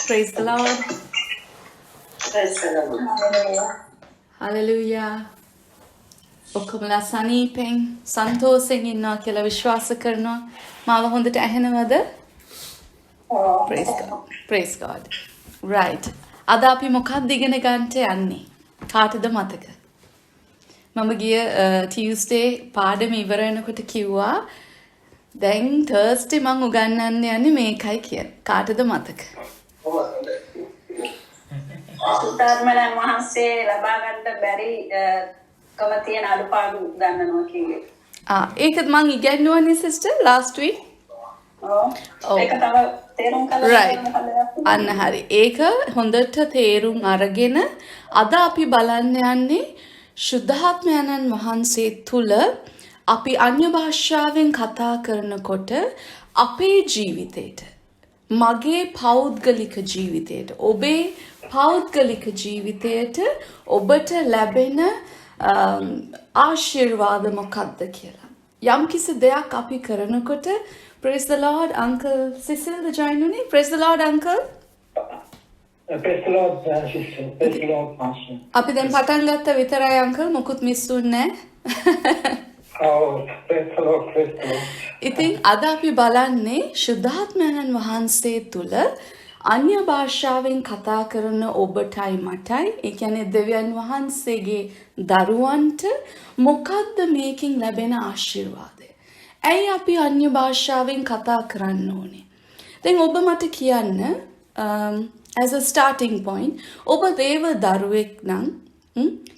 Praise the Lord. Praise the Lord. Hallelujah. ඔක්කොමලා සනීපෙන් සන්තෝෂෙන් ඉන්නවා කියලා විශ්වාස කරනවා. මාව හොඳට ඇහෙනවද? Praise God. Praise God. Right. අද අපි මොකක්ද ඉගෙන ගන්නට යන්නේ? කාටද මතක? මම ගිය Tuesday පාඩම ඉවර වෙනකොට කිව්වා දැන් Thursday මම උගන්වන්න යන්නේ මේකයි කියලා. කාටද මතක? සුද්ධාත්මයන් වහන්සේ ලබා ගන්න බැරි කම තියෙන අඩුපාඩු ගන්නනවා කිව්වේ. ඒකත් මම ඉගෙනුවානේ sister last week. ඒක තව තේරුම් කරගන්න අන්න හරි. ඒක හොඳට තේරුම් අරගෙන අද අපි බලන්න යන්නේ ශුද්ධාත්මයන්න් වහන්සේ තුල අපි අන්‍ය භාෂාවෙන් කතා කරනකොට අපේ ජීවිතේට මගේ පෞද්ගලික ජීවිතයට ඔබේ පෞද්ගලික ජීවිතයට ඔබට ලැබෙන ආශිර්වාද මොකක්ද කියලා. යම්කිසි දෙයක් අපි කරනකොට praise the Lord Uncle Cecil the join me. Praise the Lord Uncle. Praise the Lord sister. Praise the Lord Pastor. අපි දැන් පටන් ගත්ත විතරයි Uncle මොකුත් මිස්සුන්නේ නැහැ. Praise the Lord. Praise the Lord. ඉතින් අද අපි බලන්නේ ශුද්ධාත්මයන්න් වහන්සේ තුල අන්‍ය භාෂාවෙන් කතා කරන ඔබටයි මටයි ඒ කියන්නේ දෙවියන් වහන්සේගේ දරුවන්ට මොකද්ද මේකෙන් ලැබෙන ආශිර්වාදය? ඇයි අපි අන්‍ය භාෂාවෙන් කතා කරන්න ඕනේ? දැන් ඔබ මට කියන්න as a starting point ඔබ දේව දරුවෙක් නම්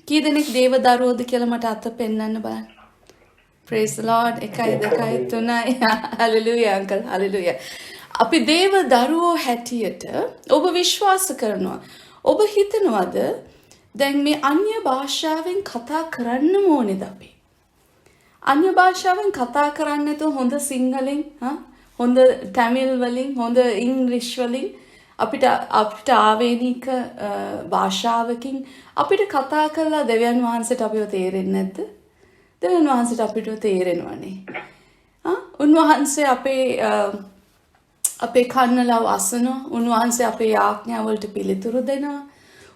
කී දෙනෙක් දේව දරුවෝද කියලා මට අත පෙන්වන්න බලන්න. Praise the Lord. 1 2 3 Hallelujah Uncle. Hallelujah. අපි දේව දරුවෝ හැටියට ඔබ විශ්වාස කරනවා. ඔබ හිතනවද දැන් මේ අන්‍ය භාෂාවෙන් කතා කරන්න ඕනේද අපි? අන්‍ය භාෂාවෙන් කතා කරන්නේ නැතුව හොඳ සිංහලෙන්, හොඳ තමිල් වලින්, හොඳ ඉංග්‍රීසි වලින් අපිට ආවේනික භාෂාවකින් අපිට කතා කරලා දෙවියන් වහන්සේට අපිව තේරෙන්නේ නැද්ද? දෙවියන් වහන්සේට අපිට තේරෙනවනේ. උන්වහන්සේ අපේ කන්නලව අසනවා. උන්වහන්සේ අපේ ආඥාවලට පිළිතුරු දෙනවා.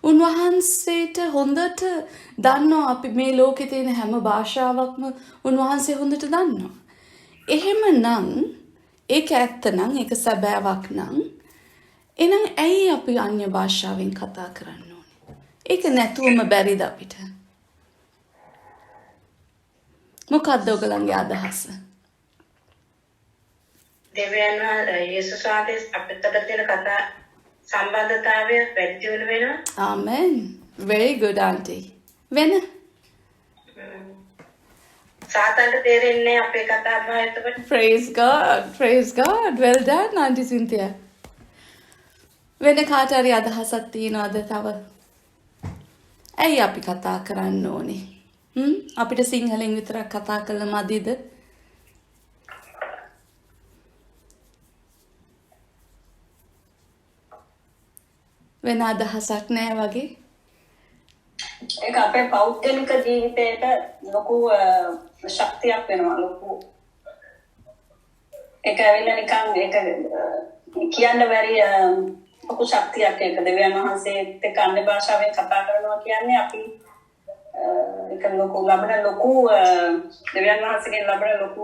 උන්වහන්සේට හොඳට දන්නවා අපි මේ ලෝකේ තියෙන හැම භාෂාවක්ම උන්වහන්සේ හොඳට දන්නවා. එහෙමනම් ඒක ඇත්ත නම් ඒක සැබෑවක් නම් එහෙනම් ඇයි අපි අන්‍ය භාෂාවෙන් කතා කරන්න ඕනේ? ඒක නැතුවම බැරිද අපිට? මොකක්ද ඔයගලන්ගේ අදහස? දෙවියන් යේසුස් වහන්සේ අපිට තියෙන කතා සම්බන්ධතාවය වැඩි දියුණු වෙනවා. Amen. Very good auntie. වෙන සාතන්ට තේරෙන්නේ අපේ කතා බහ එතකොට. Praise God. Praise God. Well done auntie Cynthia. වෙන කාට හරි අදහසක් තියනවද තව? ඇයි අපි කතා කරන්න ඕනේ? අපිට සිංහලෙන් විතරක් කතා කළා මදිද? වෙන අදහසක් නැහැ වගේ. ඒක අපේ පෞද්ගලික ජීවිතයට ලොකු ශක්තියක් වෙනවා ලොකු. ඒක ඇවිල්ලා නිකන් ඒක කියන්න බැරි ලොකු ශක්තියක් ඒක දෙවියන් වහන්සේත් එක්ක අන්‍ය භාෂාවෙන් කතා කරනවා කියන්නේ අපි ඒක ලොකු ලබන ලොකු දෙවියන් වහන්සේගෙන් ලබන ලොකු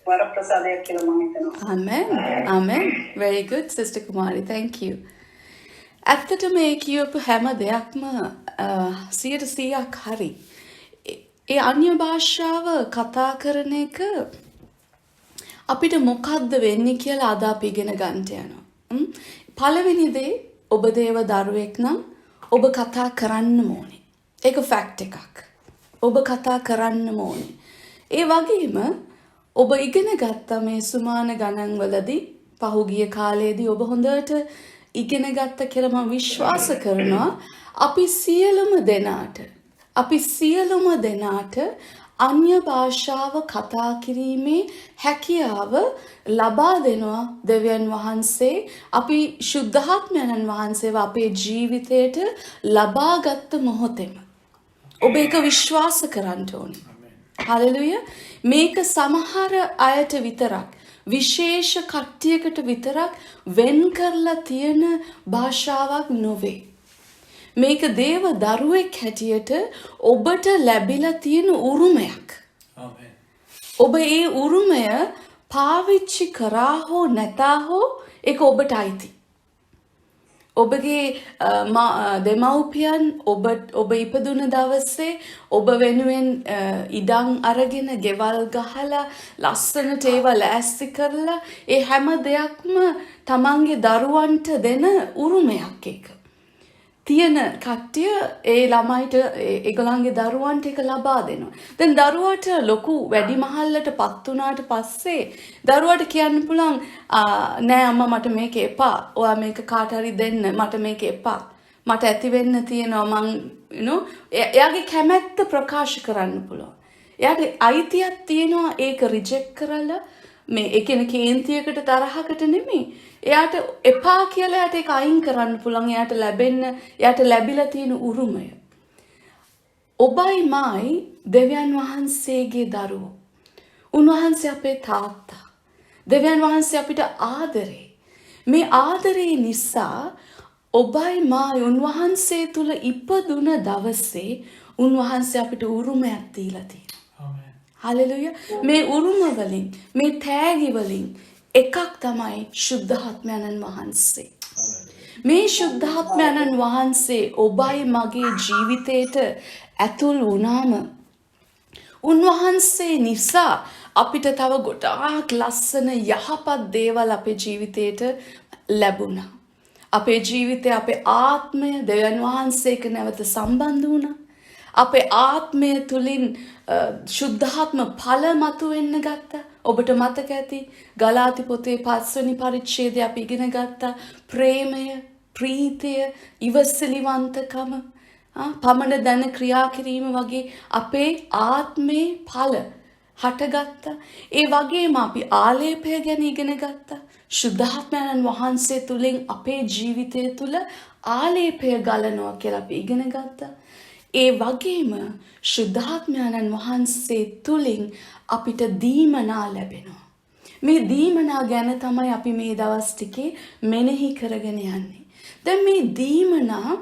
වරප්‍රසාදයක් කියලා මම හිතනවා. Amen. Amen. Very good Sister Kumari. Thank you. ඇත්තටම මේ කියපු හැම දෙයක්ම 100%ක් හරි. ඒ අන්‍ය භාෂාව කතා කරන එක අපිට මොකද්ද වෙන්නේ කියලා අද අපි ඉගෙන ගන්නට යනවා. පළවෙනි දේ ඔබ දේව දරුවෙක් නම් ඔබ කතා කරන්න ඕනේ. ඒක ෆැක්ට් එකක්. ඔබ කතා කරන්න ඕනේ. ඒ වගේම ඔබ ඉගෙන ගත්ත මේ සුමාන ගණන්වලදී පහුගිය කාලේදී ඔබ හොඳට ඉගෙන ගත්ත කියලා මම විශ්වාස කරනවා අපි සියලුම දෙනාට අන්‍ය භාෂාව කතා කිරීමේ හැකියාව ලබා දෙනවා දෙවියන් වහන්සේ අපි ශුද්ධාත්මයන්න් වහන්සේව අපේ ජීවිතයට ලබාගත් මොහොතේම ඔබ ඒක විශ්වාස කරන්න ඕනේ. හලෙලුයා. මේක සමහර අයට විතරක් විශේෂ කට්ටියකට විතරක් වෙන් කරලා තියෙන භාෂාවක් නොවේ. මේක දේව දරුවෙක් හැටියට ඔබට ලැබිලා තියෙන උරුමයක්. Amen. ඔබ ඒ උරුමය පාවිච්චි කරා හෝ නැතා හෝ ඒක ඔබට අයිති. ඔබගේ දෙමව්පියන් ඔබ ඉපදුන දවසේ ඔබ වෙනුවෙන් ඉඩම් අරගෙන ගෙවල් ගහලා ලස්සනට ඒවා ලෑස්ති කරලා ඒ හැම දෙයක්ම තමන්ගේ දරුවන්ට දෙන උරුමයක් ඒක. තියෙන කට්ටිය ඒ ළමයිට ඒගොල්ලන්ගේ දරුවන්ට ඒක ලබා දෙනවා. දැන් දරුවාට ලොකු වැඩිමහල්ලට පත් වුණාට පස්සේ දරුවාට කියන්න පුළුවන් නෑ අම්මා මට මේක එපා. ඔයා මේක කාට හරි දෙන්න. මට මේක එපා. මට ඇති වෙන්න තියෙනවා මං එයාගේ කැමැත්ත ප්‍රකාශ කරන්න පුළුවන්. එයාට අයිතියක් තියෙනවා ඒක රිජෙක්ට් කරලා මේ ඒ කියන්නේ කේන්තියකට තරහකට නෙමෙයි. එයාට එපා කියලා එයාට ඒක අයින් කරන්න පුළුවන්. එයාට ලැබිලා තියෙන උරුමය. ඔබයි මායි දෙවියන් වහන්සේගේ දරුවෝ. උන්වහන්සේ අපේ තාත්තා. දෙවියන් වහන්සේ අපිට ආදරේ. මේ ආදරේ නිසා ඔබයි මායි උන්වහන්සේ තුල ඉපදුන දවසේ උන්වහන්සේ අපිට උරුමයක් දීලා තියෙනවා. Amen. හලෙලුයා. මේ උරුම වලින් මේ තෑගි වලින් එකක් තමයි ශුද්ධාත්මයන්න් වහන්සේ. මේ ශුද්ධාත්මයන්න් වහන්සේ ඔබයි මගේ ජීවිතයට ඇතුල් වුණාම උන්වහන්සේ නිසා අපිට තව ගොඩාක් ලස්සන යහපත් දේවල් අපේ ජීවිතයට ලැබුණා. අපේ ජීවිතේ අපේ ආත්මය දෙවියන් වහන්සේක නැවත සම්බන්ධ වුණා. අපේ ආත්මය තුලින් ශුද්ධාත්ම ඵල මතුවෙන්න ගත්තා. ඔබට මතක ඇති ගලාති පොතේ 5 වෙනි පරිච්ඡේදය අපි ඉගෙන ගත්තා. ප්‍රේමය, ප්‍රීතිය, ඉවසිලිවන්තකම, පමණ දන ක්‍රියා කිරීම වගේ අපේ ආත්මේ ඵල හටගත්තා. ඒ වගේම අපි ආලේපය ගැන ඉගෙන ගත්තා. ශුද්ධාත්මයන් වහන්සේ තුලින් අපේ ජීවිතය තුල ආලේපය ගලනවා කියලා අපි ඉගෙන ගත්තා. ඒ වගේම ශුද්ධාත්මයන් වහන්සේ තුලින් අපිට දීමනා ලැබෙනවා. මේ දීමනා ගැන තමයි අපි මේ දවස් ටිකේ මෙනෙහි කරගෙන යන්නේ. දැන් මේ දීමනා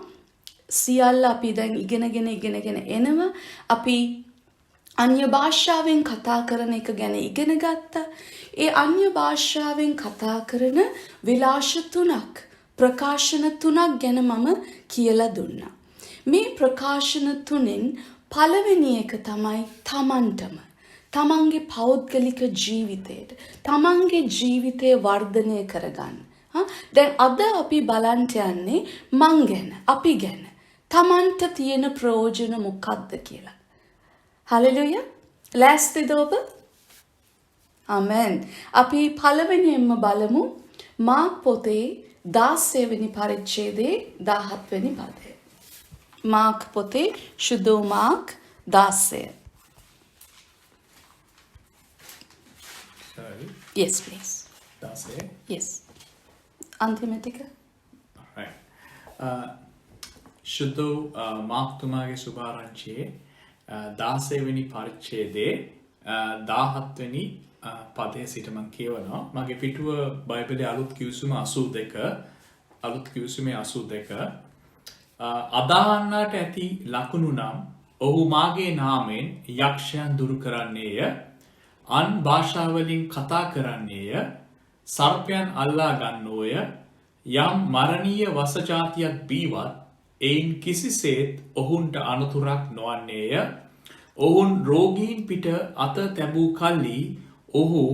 සියල්ල අපි දැන් ඉගෙනගෙන එනවා. අපි අන්‍ය භාෂාවෙන් කතා කරන එක ගැන ඉගෙන ගත්තා. ඒ අන්‍ය භාෂාවෙන් කතා කරන විලාස 3ක්, ප්‍රකාශන 3ක් ගැන මම කියලා දුන්නා. මේ ප්‍රකාශන 3න් පළවෙනි එක තමයි තමන්ගේ පෞද්ගලික ජීවිතයට, තමන්ගේ ජීවිතය වර්ධනය කරගන්න. දැන් අද අපි බලන්න යන්නේ මං ගැන, අපි ගැන. තමන්ට තියෙන ප්‍රයෝජන මොකක්ද කියලා. හලෙලුයා. ලෑස්තිද ඔබ? ආමෙන්. අපි පළවෙනියෙන්ම බලමු මාක් පොතේ 16 වෙනි පරිච්ඡේදයේ 17 වෙනි පදය. මාක් පොතේ සුදු mark 16. Sorry. Yes, please. That's it. Yes. අන්තිම ටික. Right. ශුද්ධ මාක්තුමාගේ සුභාරංචියේ 16 වෙනි පරිච්ඡේදයේ 17 වෙනි පදයේ සිට මම කියවනවා. මගේ පිටුව බයිබලයේ අලුත් කිවිසුම 82 අදාහන්නට ඇති ලකුණු නම් ඔහු මාගේ නාමයෙන් යක්ෂයන් දුරු කරන්නේය, අන් භාෂාවලින් කතා කරන්නේය, සර්පයන් අල්ලා ගන්නෝය, යම් මරණීය වසජාතියක් බීවත් එයින් කිසිසේත් ඔහුන්ට අනතුරක් නොවන්නේය, ඔවුන් රෝගීන් පිට අත තැබූ කල්ලි ඔහු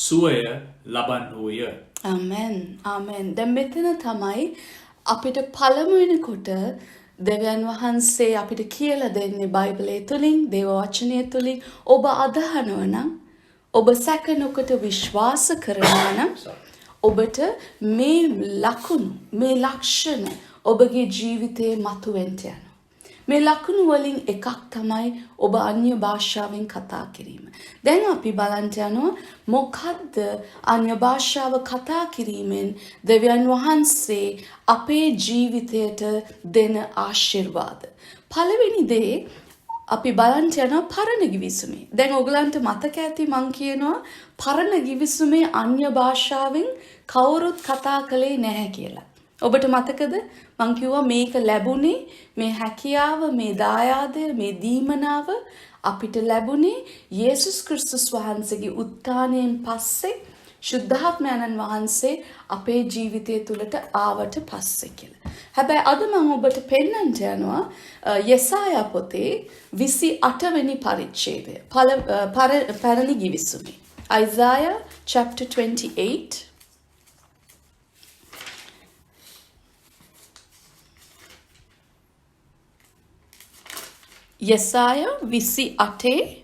සුවය ලබන්නෝය. ආමෙන්. ආමෙන්. දැන් මෙතන තමයි අපිට පළමුවෙනි කොට දෙවියන් වහන්සේ අපිට කියලා දෙන්නේ බයිබලයේ තුලින්, දේව වචනය තුලින්. ඔබ අදහනවා නම්, ඔබ සැක නොකොට විශ්වාස කරනවා නම් ඔබට මේ ලකුණු, මේ ලක්ෂණ ඔබගේ ජීවිතයේ මතුවෙන්න යනවා. මේ ලකුණු වලින් එකක් තමයි ඔබ අන්‍ය භාෂාවෙන් කතා කිරීම. දැන් අපි බලන්න යනවා මොකද්ද අන්‍ය භාෂාව කතා කිරීමෙන් දෙවියන් වහන්සේ අපේ ජීවිතයට දෙන ආශිර්වාද. පළවෙනි දේ අපි බලන්න යනවා පරණ ගිවිසුමේ. දැන් ඔයගලන්ට මතක ඇති මං කියනවා පරණ ගිවිසුමේ අන්‍ය භාෂාවෙන් කවුරුත් කතා කළේ නැහැ කියලා. ඔබට මතකද? මං කිව්වා මේක ලැබුණේ මේ හැකියාව, මේ දායාදය, මේ දීමනාව අපිට ලැබුණේ යේසුස් ක්‍රිස්තුස් වහන්සේගේ උත්ථානයෙන් පස්සේ ශුද්ධාත්මයන්න් වහන්සේ අපේ ජීවිතය තුළට ආවට පස්සේ කියලා. හැබැයි අද මම ඔබට පෙන්වන්න යනවා යෙසායා පොතේ 28 වෙනි පරිච්ඡේදය. පරණ ගිවිසුමේ. Isaiah chapter 28. යෙසායා 28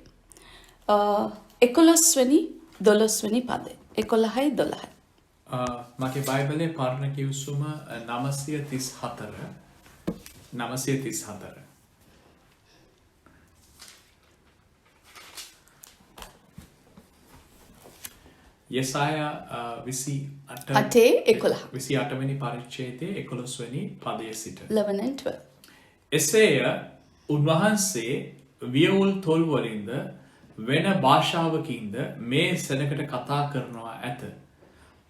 11 වෙනි 12 වෙනි පදේ. 11යි 12යි. මගේ බයිබලේ පරණ කිව්සුම 934. 934. යෙසායා 28 වෙනි පරිච්ඡේදයේ 11 වෙනි පදයේ සිට 11 and 12. එසේය උන්වහන්සේ වියවුල් තොල්වලින්ද වෙන භාෂාවකින්ද මේ සෙනකට කතා කරනවා ඇත.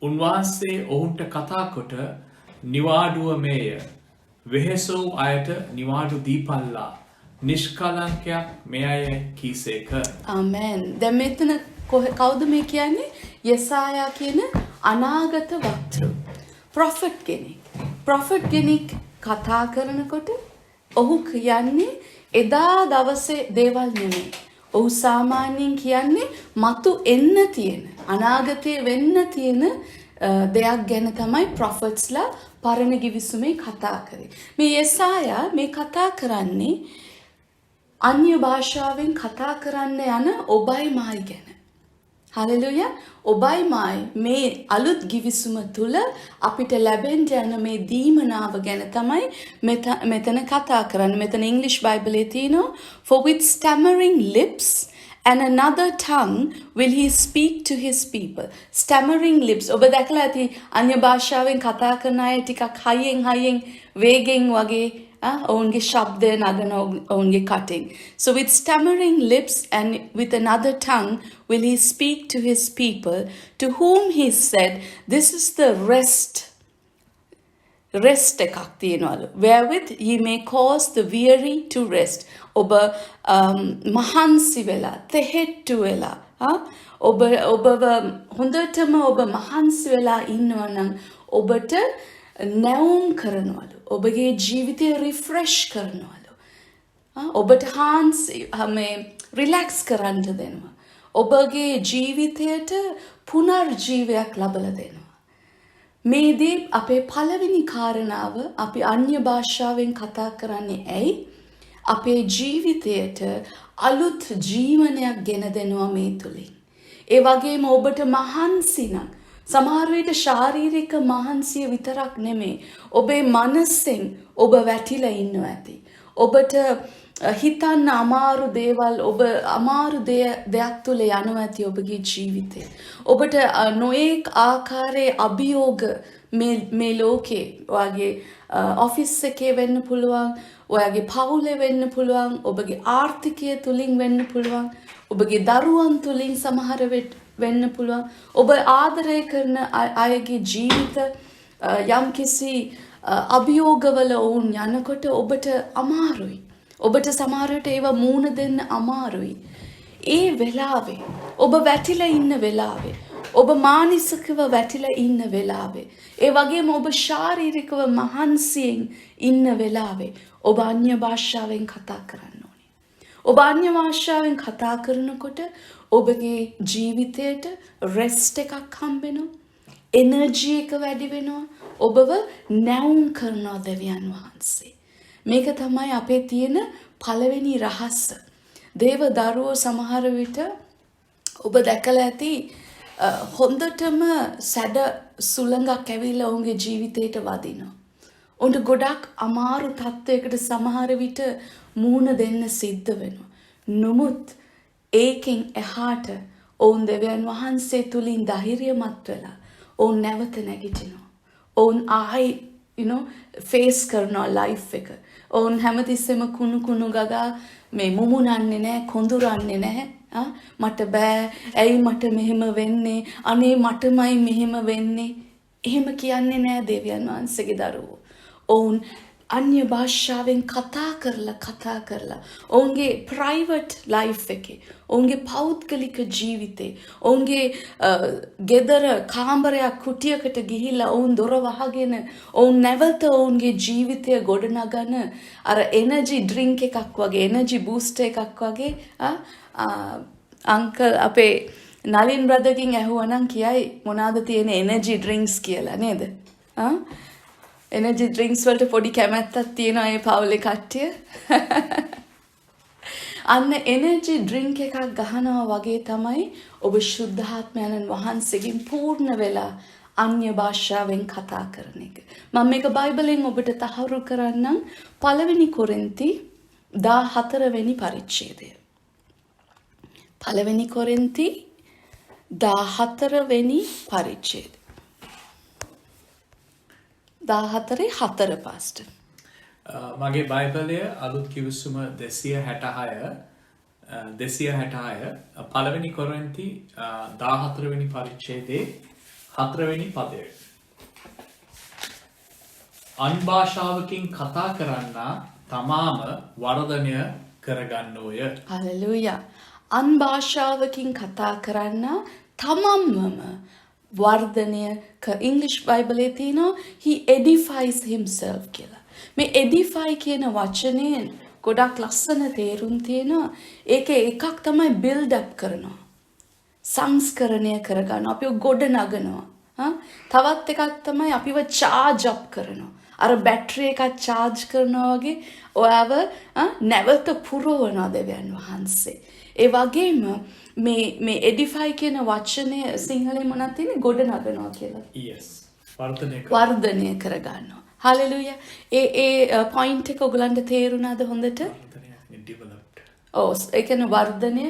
උන්වහන්සේ ඔවුන්ට කතා කොට නිවාඩුව මේය. වෙහෙසෝ අයට නිවාඩු දීපල්ලා. නිෂ්කලංකයක් මේ අය කීසේක. ආමෙන්. දැන් මෙතන කවුද මේ කියන්නේ? යෙසායා කියන අනාගත වක්තෘ. ප්‍රොෆෙට් කෙනෙක්. ප්‍රොෆෙට් කෙනෙක් කතා කරනකොට ඔහු කියන්නේ එදා දවසේ දේවල් නෙමෙයි. ඔහු සාමාන්‍යයෙන් කියන්නේ මතු එන්න තියෙන අනාගතයේ වෙන්න තියෙන දෙයක් ගැන තමයි ප්‍රොෆෙට්ස්ලා පරණ ගිවිසුමේ කතා කරේ. මේ යෙසායා මේ කතා කරන්නේ අන්‍ය භාෂාවෙන් කතා කරන්න යන ඔබයි මායි ගැන. හලෙලුයා. ඔබයි මායි මේ අලුත් ගිවිසුම තුල අපිට ලැබෙන්න යන මේ දීමනාව ගැන තමයි මෙතන කතා කරන්නේ. මෙතන ඉංග්‍රීසි බයිබලයේ තියෙනවා for with stammering lips and another tongue will he speak to his people. Stammering lips. ඔබ දැකලා ඇති අන්‍ය භාෂාවෙන් කතා කරන අය ටිකක් හයියෙන් වේගෙන් වගේ ඔවුන්ගේ ශබ්දය නගන ඔවුන්ගේ කටින්. So with stammering lips and with another tongue will he speak to his people, to whom he said, this is the rest එකක් තියෙනවලු. Wherewith ye may cause the weary to rest. ඔබ මහන්සි වෙලා, තෙහෙට්ටු වෙලා, ඔබ හොඳටම ඔබ මහන්සි වෙලා ඉන්නවා නම් ඔබට නැවුම් කරනවලු. ඔබගේ ජීවිතය රිෆ්‍රෙෂ් කරනවලු. ඔබට රිලැක්ස් කරන්න දෙනවා. ඔබගේ ජීවිතයට පුනර්ජීවයක් ලබලා දෙනවා. මේදී අපේ පළවෙනි කාරණාව අපි අන්‍ය භාෂාවෙන් කතා කරන්නේ ඇයි? අපේ ජීවිතයට අලුත් ජීවනයක් ගෙන දෙනවා මේ තුලින්. ඒ වගේම ඔබට මහන්සි නම් සමහර විට ශාරීරික මහන්සිය විතරක් නෙමෙයි. ඔබේ මනසෙන් ඔබ වැටිලා ඉන්නවා ඇති. ඔබට හිතන්න අමාරු දේවල් ඔබ අමාරු දෙයක් තුල යනවා ඇති ඔබගේ ජීවිතේ. ඔබට නොඑක ආකාරයේ අභියෝග මේ ලෝකේ වගේ ඔෆිස් එකේ වෙන්න පුළුවන්, ඔයාගේ පවුලේ වෙන්න පුළුවන්, ඔබගේ ආර්ථිකය තුලින් වෙන්න පුළුවන්, ඔබගේ දරුවන් තුලින් සමහර වෙන්න පුළුවන්. ඔබ ආදරය කරන අයගේ ජීවිත යම්කිසි අභියෝගවල වුන් යනකොට ඔබට අමාරුයි. ඔබට සමහර විට ඒවා මූණ දෙන්න අමාරුයි. ඒ වෙලාවේ ඔබ වැටිලා ඉන්න වෙලාවේ, ඔබ මානසිකව වැටිලා ඉන්න වෙලාවේ, ඒ වගේම ඔබ ශාරීරිකව මහන්සියෙන් ඉන්න වෙලාවේ ඔබ අන්‍ය භාෂාවෙන් කතා කරන්න ඕනේ. ඔබ අන්‍ය භාෂාවෙන් කතා කරනකොට ඔබගේ ජීවිතයට රෙස්ට් එකක් හම්බෙනවා. එනර්ජි එක වැඩි වෙනවා. ඔබව නැවුම් කරනවා දෙවියන් වහන්සේ. මේක තමයි අපේ තියෙන පළවෙනි රහස. දේව දරුවෝ සමහර විට ඔබ දැකලා ඇති හොඳටම සැඩ සුළඟක් ඇවිල්ලා ඔවුන්ගේ ජීවිතයට වදිනවා. ඔවුන්ට ගොඩක් අමාරු තත්ත්වයකට සමහර විට මූණ දෙන්න සිද්ධ වෙනවා. නමුත් ඒකෙන් එහාට ඔවුන් දෙවියන් වහන්සේ තුලින් ධෛර්යමත් වෙලා ඔවුන් නැවත නැගිටිනවා. ඔවුන් ආයි ෆේස් කරනවා ලයිෆ් එක. ඔවුන් හැමතිස්සෙම කුණු ගගා මේ මුමුණන්නේ නැහැ, කොඳුරන්නේ නැහැ. මට බෑ, ඇයි මට මෙහෙම වෙන්නේ, අනේ මටමයි මෙහෙම වෙන්නේ. එහෙම කියන්නේ නැහැ දෙවියන් වහන්සේගේ දරුවෝ. ඔවුන් අන්‍ය භාෂාවෙන් කතා කරලා ඔවුන්ගේ ප්‍රයිවට් ලයිෆ් එකේ, ඔවුන්ගේ පෞද්ගලික ජීවිතේ, ඔවුන්ගේ ගෙදර කාමරයක් කුටියකට ගිහිල්ලා ඔවුන් දොර වහගෙන ඔවුන් නැවත ඔවුන්ගේ ජීවිතය ගොඩනගන අර එනර්ජි ඩ්‍රින්ක් එකක් වගේ, එනර්ජි බූස්ටර් එකක් වගේ අංකල් අපේ නලින් බ්‍රදර්ගෙන් ඇහුවනම් කියයි මොනවාද තියෙන එනර්ජි ඩ්‍රින්ක්ස් කියලා නේද? එනර්ජි ඩ්‍රින්ක්ස් වලට පොඩි කැමැත්තක් තියෙනවා ඒ පවුලේ කට්ටිය. අන්න එනර්ජි ඩ්‍රින්ක් එකක් ගහනවා වගේ තමයි ඔබ ශුද්ධාත්මයන්න් වහන්සේගෙන් පූර්ණ වෙලා අන්‍ය භාෂාවෙන් කතා කරන එක. මම මේක බයිබලෙන් ඔබට තහවුරු කරන්නම්. 1 කොරින්ති 14 වෙනි පරිච්ඡේදය. 1 කොරින්ති 14 වෙනි පරිච්ඡේදය. 14:4 පාස්ටර්. මගේ බයිබලය අලුත් කිවිසුම 266 පළවෙනි කොරින්ති 14 වෙනි පරිච්ඡේදයේ 4 වෙනි පදය. අන්භාෂාවකින් කතා කරන්නා තමාම වර්ධනය කරගන්නෝය. හලෙලූයා. අන්භාෂාවකින් කතා කරන්නා තමන්වම වර්ධනය ඉංග්‍රීසි බයිබලයේ තියෙනවා he edifies himself කියලා. මේ edify කියන වචනයෙන් ගොඩක් ලස්සන තේරුම් තියෙනවා. ඒකේ එකක් තමයි build up කරනවා. සංස්කරණය කරගන්නවා. අපිව ගොඩ නගනවා. තවත් එකක් තමයි අපිව charge up කරනවා. අර බැටරි එකක් charge කරනවා වගේ ඔයාව නැවත පුරවනවා දෙවියන් වහන්සේ. ඒ වගේම මේ edify කියන වචනය සිංහලෙන් මොනවද තියෙන්නේ? ගොඩ නගනවා කියලා. Yes. වර්ධනය කරගන්නවා. හලෙලූයා. ඒ පොයින්ට් එක ඔයගලන්ට තේරුණාද හොඳට? developed. ඔව් ඒ කියන්නේ වර්ධනය,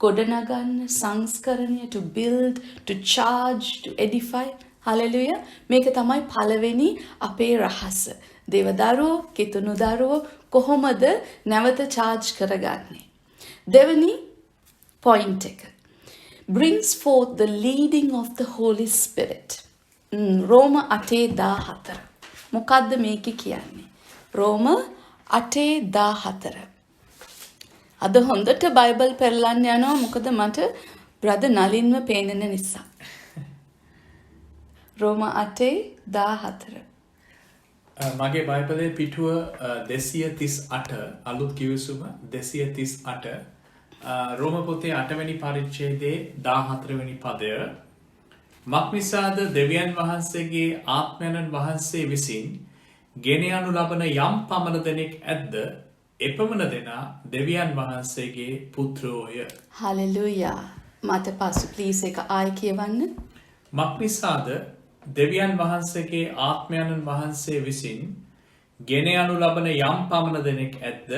ගොඩනගන්න, සංස්කරණය, to build, to charge, to edify. Hallelujah. මේක තමයි පළවෙනි අපේ රහස. දේවදරුවෝ, කිතුණු දරුවෝ කොහොමද නැවත charge කරගන්නේ? දෙවෙනි point එක. brings forth the leading of the Holy Spirit. රෝම 8:14. මොකද්ද මේක කියන්නේ? රෝම 8:14. අද හොඳට බයිබල් පෙරලන්න යනවා මොකද මට බ්‍රදර් නලින්ව පේනෙන නිසා. රෝම 8:14. මගේ බයිබලයේ පිටුව 238 අලුත් කිවිසුම 238 රෝම පොතේ 8 වෙනි පරිච්ඡේදයේ 14 වෙනි පදය. මක්නිසාද දෙවියන් වහන්සේගේ ආත්මයන්න් වහන්සේ විසින් ගෙන යනු ලබන යම් පමණ දෙනෙක් ඇද්ද එපමණ දෙනා දෙවියන් වහන්සේගේ පුත්‍රෝය. හලෙලූයා. මට පසු ප්ලීස් එක ආයි කියවන්න. මක්නිසාද දෙවියන් වහන්සේගේ ආත්මයන්න් වහන්සේ විසින් ගෙන යනු ලබන යම් පමණ දෙනෙක් ඇද්ද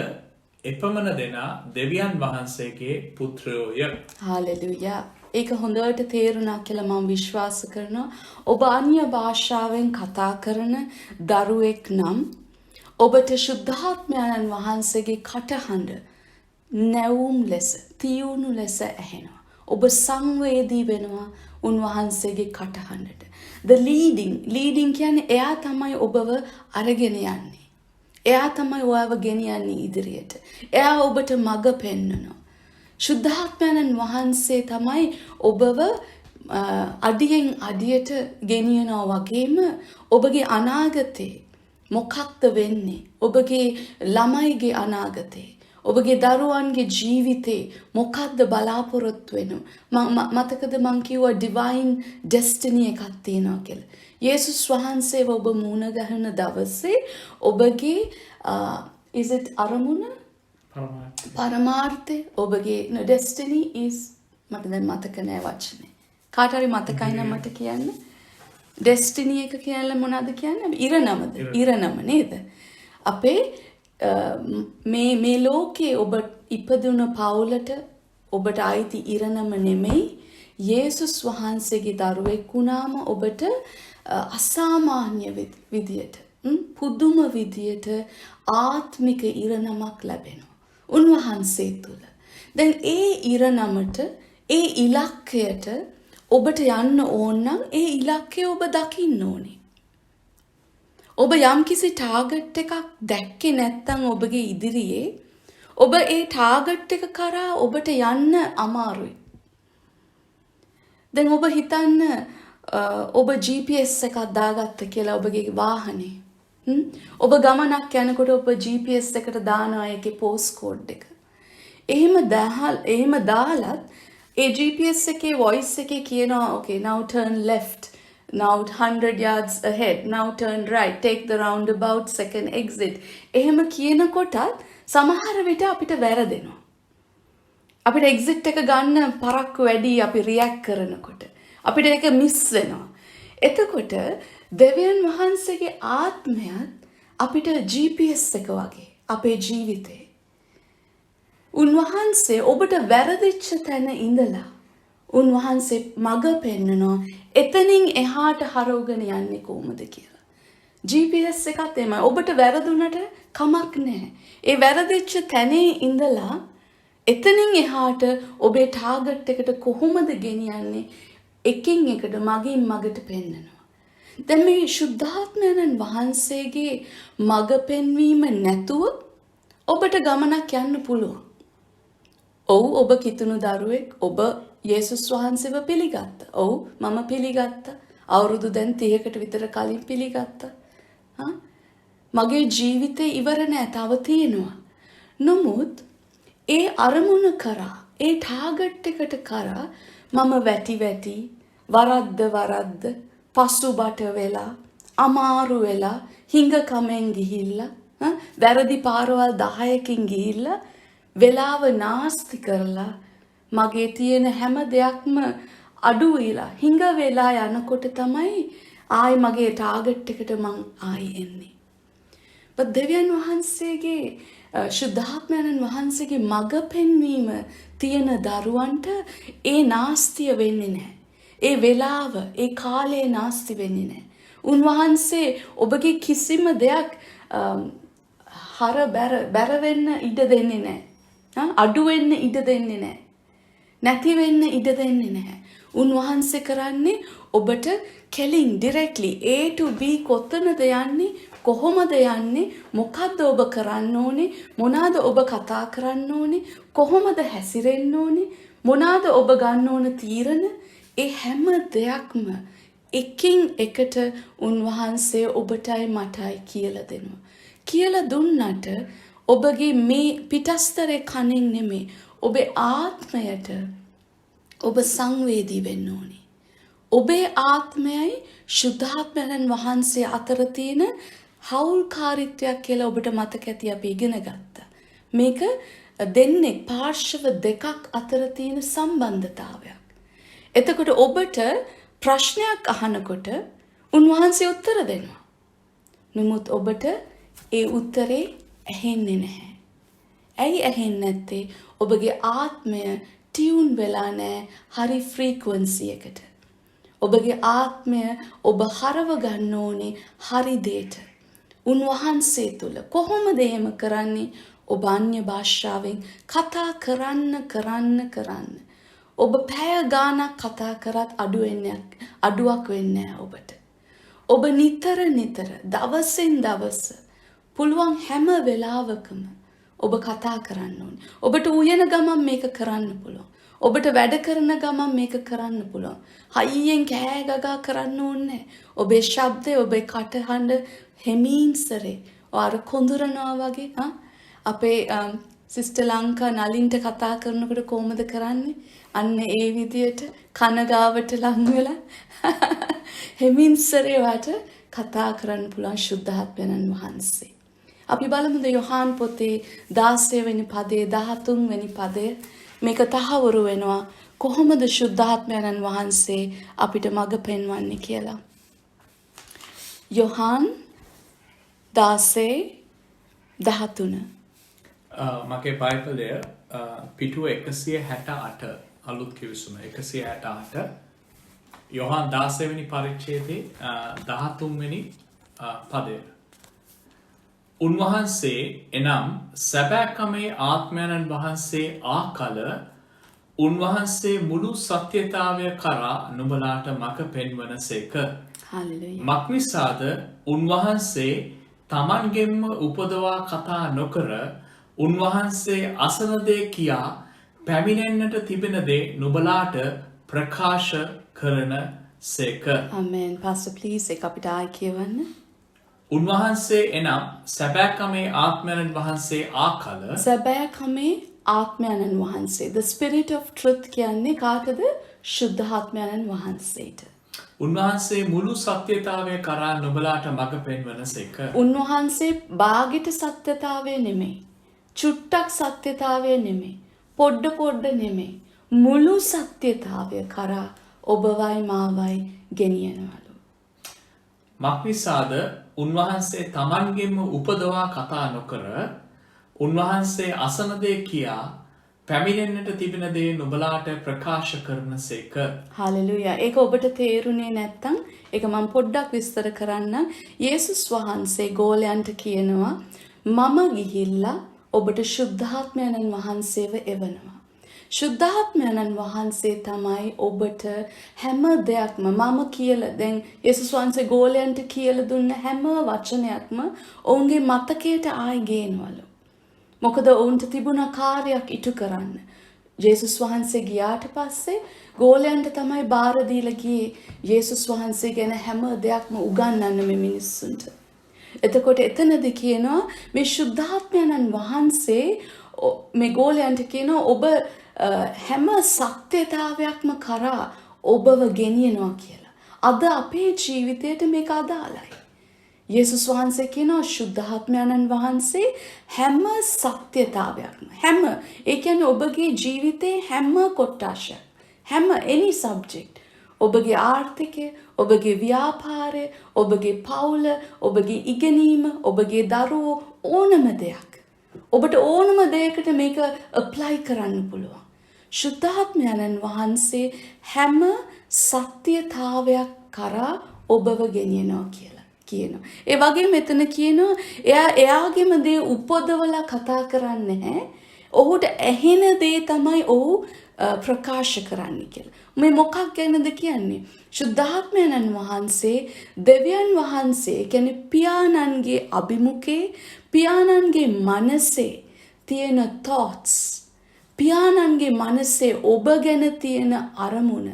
එපමණ දෙනා දෙවියන් වහන්සේගේ පුත්‍රයෝය. හලෙලූයා. ඒක හොඳට තේරුණා කියලා මම විශ්වාස කරනවා. ඔබ අන්‍ය භාෂාවෙන් කතා කරන දරුවෙක් නම් ඔබට ශුද්ධාත්මයන්න් වහන්සේගේ කටහඬ නැවුම් ලෙස, තියුණු ලෙස ඇහෙනවා. ඔබ සංවේදී වෙනවා උන්වහන්සේගේ කටහඬට. The leading කියන්නේ එයා තමයි ඔබව අරගෙන යන්නේ. එයා තමයි ඔයාව ගෙනියන්නේ ඉදිරියට. එයා ඔබට මඟ පෙන්වනවා. ශුද්ධාත්මයන්න් වහන්සේ තමයි ඔබව අඩියෙන් අඩියට ගෙනියනවා වගේම ඔබගේ අනාගතේ මොකක්ද වෙන්නේ? ඔබගේ ළමයිගේ අනාගතේ, ඔබගේ දරුවන්ගේ ජීවිතේ මොකක්ද බලාපොරොත්තු වෙනව? මතකද මං කිව්වා divine destiny එකක් තියෙනවා කියලා. යේසුස් වහන්සේව ඔබ මුණ ගැහෙන දවසේ ඔබගේ is it අරමුණ? පරමාර්ථය ඔබගේ destiny is මට දැන් මතක නෑ වචනේ. කාට හරි මතකයි නම් මට කියන්න. destiny එක කියලා මොනවද කියන්නේ? ඉරණමද? ඉරණම නේද? අපේ මේ ලෝකේ ඔබ ඉපදුන පවුලට ඔබට අයිති ඉරණම නෙමෙයි. යේසුස් වහන්සේගේ දරුවෙක් වුණාම ඔබට අසාමාන්‍ය විදියට පුදුම විදියට ආත්මික ඉරණමක් ලැබෙනවා. උන්වහන්සේ තුළ. දැන් ඒ ඉරණමට ඒ ඉලක්කයට ඔබට යන්න ඕන නම් ඒ ඉලක්කය ඔබ දකින්න ඕනේ. ඔබ යම්කිසි ටාගට් එකක් දැක්කේ නැත්නම් ඔබගේ ඉදිරියේ ඔබ ඒ ටාගට් එක කරා ඔබට යන්න අමාරුයි. දැන් ඔබ හිතන්න ඔබ GPS එකක් දාගත්ත කියලා ඔබගේ වාහනේ. ඔබ ගමනක් යනකොට ඔබ GPS එකට දානවා ඒකේ පෝස්ට් කෝඩ් එක. එහෙම දාලත් ඒ GPS එකේ voice එකේ කියනවා okay now turn left, now 100 yards ahead, now turn right, take the roundabout, second exit. එහෙම කියනකොටත් සමහර විට අපිට වැරදෙනවා. අපිට exit එක ගන්න පරක්කු වැඩි අපි react කරනකොට. අපිට ඒක මිස් වෙනවා. එතකොට දෙවියන් වහන්සේගේ ආත්මයත් අපිට GPS එක වගේ අපේ ජීවිතේ. උන්වහන්සේ ඔබට වැරදිච්ච තැන ඉඳලා උන්වහන්සේ මඟ පෙන්නනවා එතනින් එහාට හරවගෙන යන්නේ කොහොමද කියලා. GPS එකත් එමය. ඔබට වැරදුනට කමක් නැහැ. ඒ වැරදිච්ච තැනේ ඉඳලා එතනින් එහාට ඔබේ ටාගට් එකට කොහොමද ගෙනියන්නේ එකින් එකට මගින් මගට පෙන්නනවා. දැන් මේ ශුද්ධාත්මයන් වහන්සේගේ මඟ පෙන්වීම නැතුව ඔබට ගමනක් යන්න පුළුවන්. ඔව් ඔබ කිතුණු දරුවෙක් ඔබ යේසුස් වහන්සේව පිළිගත්තා. ඔව් මම පිළිගත්තා. අවුරුදු දැන් 30කට විතර කලින් පිළිගත්තා. මගේ ජීවිතේ ඉවර නෑ තව තියෙනවා. නමුත් ඒ අරමුණ කරා ඒ ටාගට් එකට කරා මම වැටි වරද්ද පසුබට වෙලා අමාරු වෙලා හිඟකමෙන් ගිහිල්ලා වැරදි පාරවල් 10කින් ගිහිල්ලා වෙලාව නාස්ති කරලා මගේ තියෙන හැම දෙයක්ම අඩු වෙලා හිඟ වෙලා යනකොට තමයි ආයි මගේ ටාගට් එකට මං ආයි එන්නේ. දෙවියන් වහන්සේගේ ශුද්ධාත්මයන් වහන්සේගේ මඟ පෙන්වීම තියෙන දරුවන්ට ඒ නාස්තිය වෙන්නේ නැහැ. ඒ වෙලාව ඒ කාලේ නාස්ති වෙන්නේ නැහැ. උන්වහන්සේ ඔබගේ කිසිම දෙයක් බැර වෙන්න ඉඩ දෙන්නේ නැහැ. අඩු වෙන්න ඉඩ දෙන්නේ නැහැ. නැති වෙන්න ඉඩ දෙන්නේ නැහැ. උන්වහන්සේ කරන්නේ ඔබට කෙලින් directly A to B කොතනද යන්නේ කොහොමද යන්නේ මොකද්ද ඔබ කරන්න ඕනේ මොනවාද ඔබ කතා කරන්න ඕනේ කොහොමද හැසිරෙන්න ඕනේ මොනවාද ඔබ ගන්න ඕන තීරණ ඒ හැම දෙයක්ම එකින් එකට උන්වහන්සේ ඔබටයි මටයි කියලා දෙනවා. කියලා දුන්නට ඔබගේ මේ පිටස්තරේ කණෙන් නෙමෙයි ඔබේ ආත්මයට ඔබ සංවේදී වෙන්න ඕනේ. ඔබේ ආත්මයයි ශුද්ධාත්මයන් වහන්සේ අතර තියෙන හවුල්කාරීත්වයක් කියලා ඔබට මතක ඇති අපි ඉගෙන ගත්තා. මේක දෙන්නේ පාර්ශව දෙකක් අතර තියෙන සම්බන්ධතාවයක්. එතකොට ඔබට ප්‍රශ්නයක් අහනකොට උන්වහන්සේ උත්තර දෙනවා. නමුත් ඔබට ඒ උත්තරේ ඇහෙන්නේ නැහැ. ඇයි ඇහෙන්නේ නැත්තේ? ඔබගේ ආත්මය ටියුන් වෙලා නැහැ හරි ෆ්‍රීකවන්සි එකට. ඔබගේ ආත්මය ඔබ හරව ගන්න ඕනේ හරි දෙයට. උන්වහන්සේ තුල කොහොමද එහෙම කරන්නේ? ඔබ අන්‍ය භාෂාවෙන් කතා කරන්න. ඔබ පැය ගාණක් කතා කරත් අඩුවක් වෙන්නේ නැහැ ඔබට. ඔබ නිතර දවසින් දවස පුළුවන් හැම වෙලාවකම ඔබ කතා කරන්න ඕනේ. ඔබට උයන ගමන් මේක කරන්න පුළුවන්. ඔබට වැඩ කරන ගමන් මේක කරන්න පුළුවන්. හයියෙන් කෑ ගගා කරන්න ඕනේ. ඔබේ ශබ්දය ඔබේ කටහඬ හෙමීන්සරේ අර කොඳුරනවා වගේ අපේ සිස්ටර් ලංකා නලින්ට කතා කරනකොට කොහොමද කරන්නේ? අන්න ඒ විදියට කනගාවට ලං වෙලා හෙමින්සරේ වට කතා කරන්න පුළුවන් ශුද්ධාත්මයන් වහන්සේ. අපි බලමුද යොහාන් පොතේ 16 වෙනි පදේ 13 වෙනි පදය මේක තහවුරු වෙනවා කොහොමද ශුද්ධාත්මයන් වහන්සේ අපිට මඟ පෙන්වන්නේ කියලා. යොහාන් 16:13 මගේ බයිබලය පිටුව 168 අලුත් කිවිසුම 168 යොහාන් 16 වෙනි පරිච්ඡේදයේ 13 වෙනි පදය. උන්වහන්සේ එනම් සැබෑකමේ ආත්මයණන් වහන්සේ ආකල උන්වහන්සේ මුළු සත්‍යතාවය කරා නුඹලාට මඟ පෙන්වන සේක. Hallelujah. මක්නිසාද උන්වහන්සේ තමන්ගෙන්ම උපදවා කතා නොකර උන්වහන්සේ අසනදේ කියා පැමිණෙන්නට තිබෙන දේ නුබලාට ප්‍රකාශ කරන සේක. Amen. Pastor, please එක අපිට ආයි කියවන්න. උන්වහන්සේ එනම් සැබෑකමේ ආත්මයණන් වහන්සේ ආකල සැබෑකමේ ආත්මයණන් වහන්සේ. The Spirit of Truth කියන්නේ කාටද? ශුද්ධාත්මයණන් වහන්සේට. උන්වහන්සේ මුළු සත්‍යතාවය කරා නුබලාට මඟ පෙන්වන සේක. උන්වහන්සේ බාගෙට සත්‍යතාවය නෙමෙයි. චුට්ටක් සත්‍යතාවය නෙමෙයි. පොඩ්ඩ නෙමෙයි. මුළු සත්‍යතාවය කරා ඔබවයි මාවයි ගෙනියනවලු. මක්නිසාද උන්වහන්සේ තමන්ගෙන්ම උපදවා කතා නොකර උන්වහන්සේ අසනදේ කියා පැමිණෙන්නට තිබෙන දේ නුබලාට ප්‍රකාශ කරන සේක. හලෙලුයා. ඒක ඔබට තේරුනේ නැත්තම් ඒක මම පොඩ්ඩක් විස්තර කරන්න. යේසුස් වහන්සේ ගෝලයන්ට කියනවා මම ගිහිල්ලා ඔබට ශුද්ධාත්මයණන් වහන්සේව එවනවා. ශුද්ධාත්මයණන් වහන්සේ තමයි ඔබට හැම දෙයක්ම මම කියලා දැන් යේසුස් වහන්සේ ගෝලයන්ට කියලා දුන්න හැම වචනයක්ම ඔවුන්ගේ මතකයට ආයි ගේනවලු. මොකද ඔවුන්ට තිබුණ කාර්යයක් ඉටු කරන්න. යේසුස් වහන්සේ ගියාට පස්සේ ගෝලයන්ට තමයි බාර දීලා ගියේ යේසුස් වහන්සේ ගැන හැම දෙයක්ම උගන්වන්න මේ මිනිස්සුන්ට. එතකොට එතනදී කියනවා මේ ශුද්ධාත්මයන්න් වහන්සේ මේ ගෝලයන්ට කියනවා ඔබ හැම සත්‍යතාවයක්ම කරා ඔබව ගෙනියනවා කියලා. අද අපේ ජීවිතයට මේක අදාළයි. යේසුස් වහන්සේ කියනවා ශුද්ධාත්මයන්න් වහන්සේ හැම සත්‍යතාවයක්ම හැම ඒ කියන්නේ ඔබගේ ජීවිතේ හැම කොටසක් හැම any subject ඔබගේ ආර්ථිකය ඔබගේ ව්‍යාපාරය ඔබගේ පවුල ඔබගේ ඉගෙනීම ඔබගේ දරුවෝ ඕනම දෙයක් ඔබට ඕනම දෙයකට මේක apply කරන්න පුළුවන්. ශුද්ධාත්මයන්න් වහන්සේ හැම සත්‍යතාවයක් කරා ඔබව ගෙනියනවා කියලා කියනවා. ඒ වගේම මෙතන කියනවා එයාගේම දේ උපදවලා කතා කරන්නේ නැහැ. ඔහුට ඇහෙන දේ තමයි ඔහු ප්‍රකාශ කරන්නේ කියලා. මේ මොකක් ගැනද කියන්නේ? ශුද්ධාත්මයන්න් වහන්සේ දෙවියන් වහන්සේ කියන්නේ පියාණන්ගේ අභිමුඛේ පියාණන්ගේ මනසේ තියෙන thoughts පියාණන්ගේ මනසේ ඔබ ගැන තියෙන අරමුණ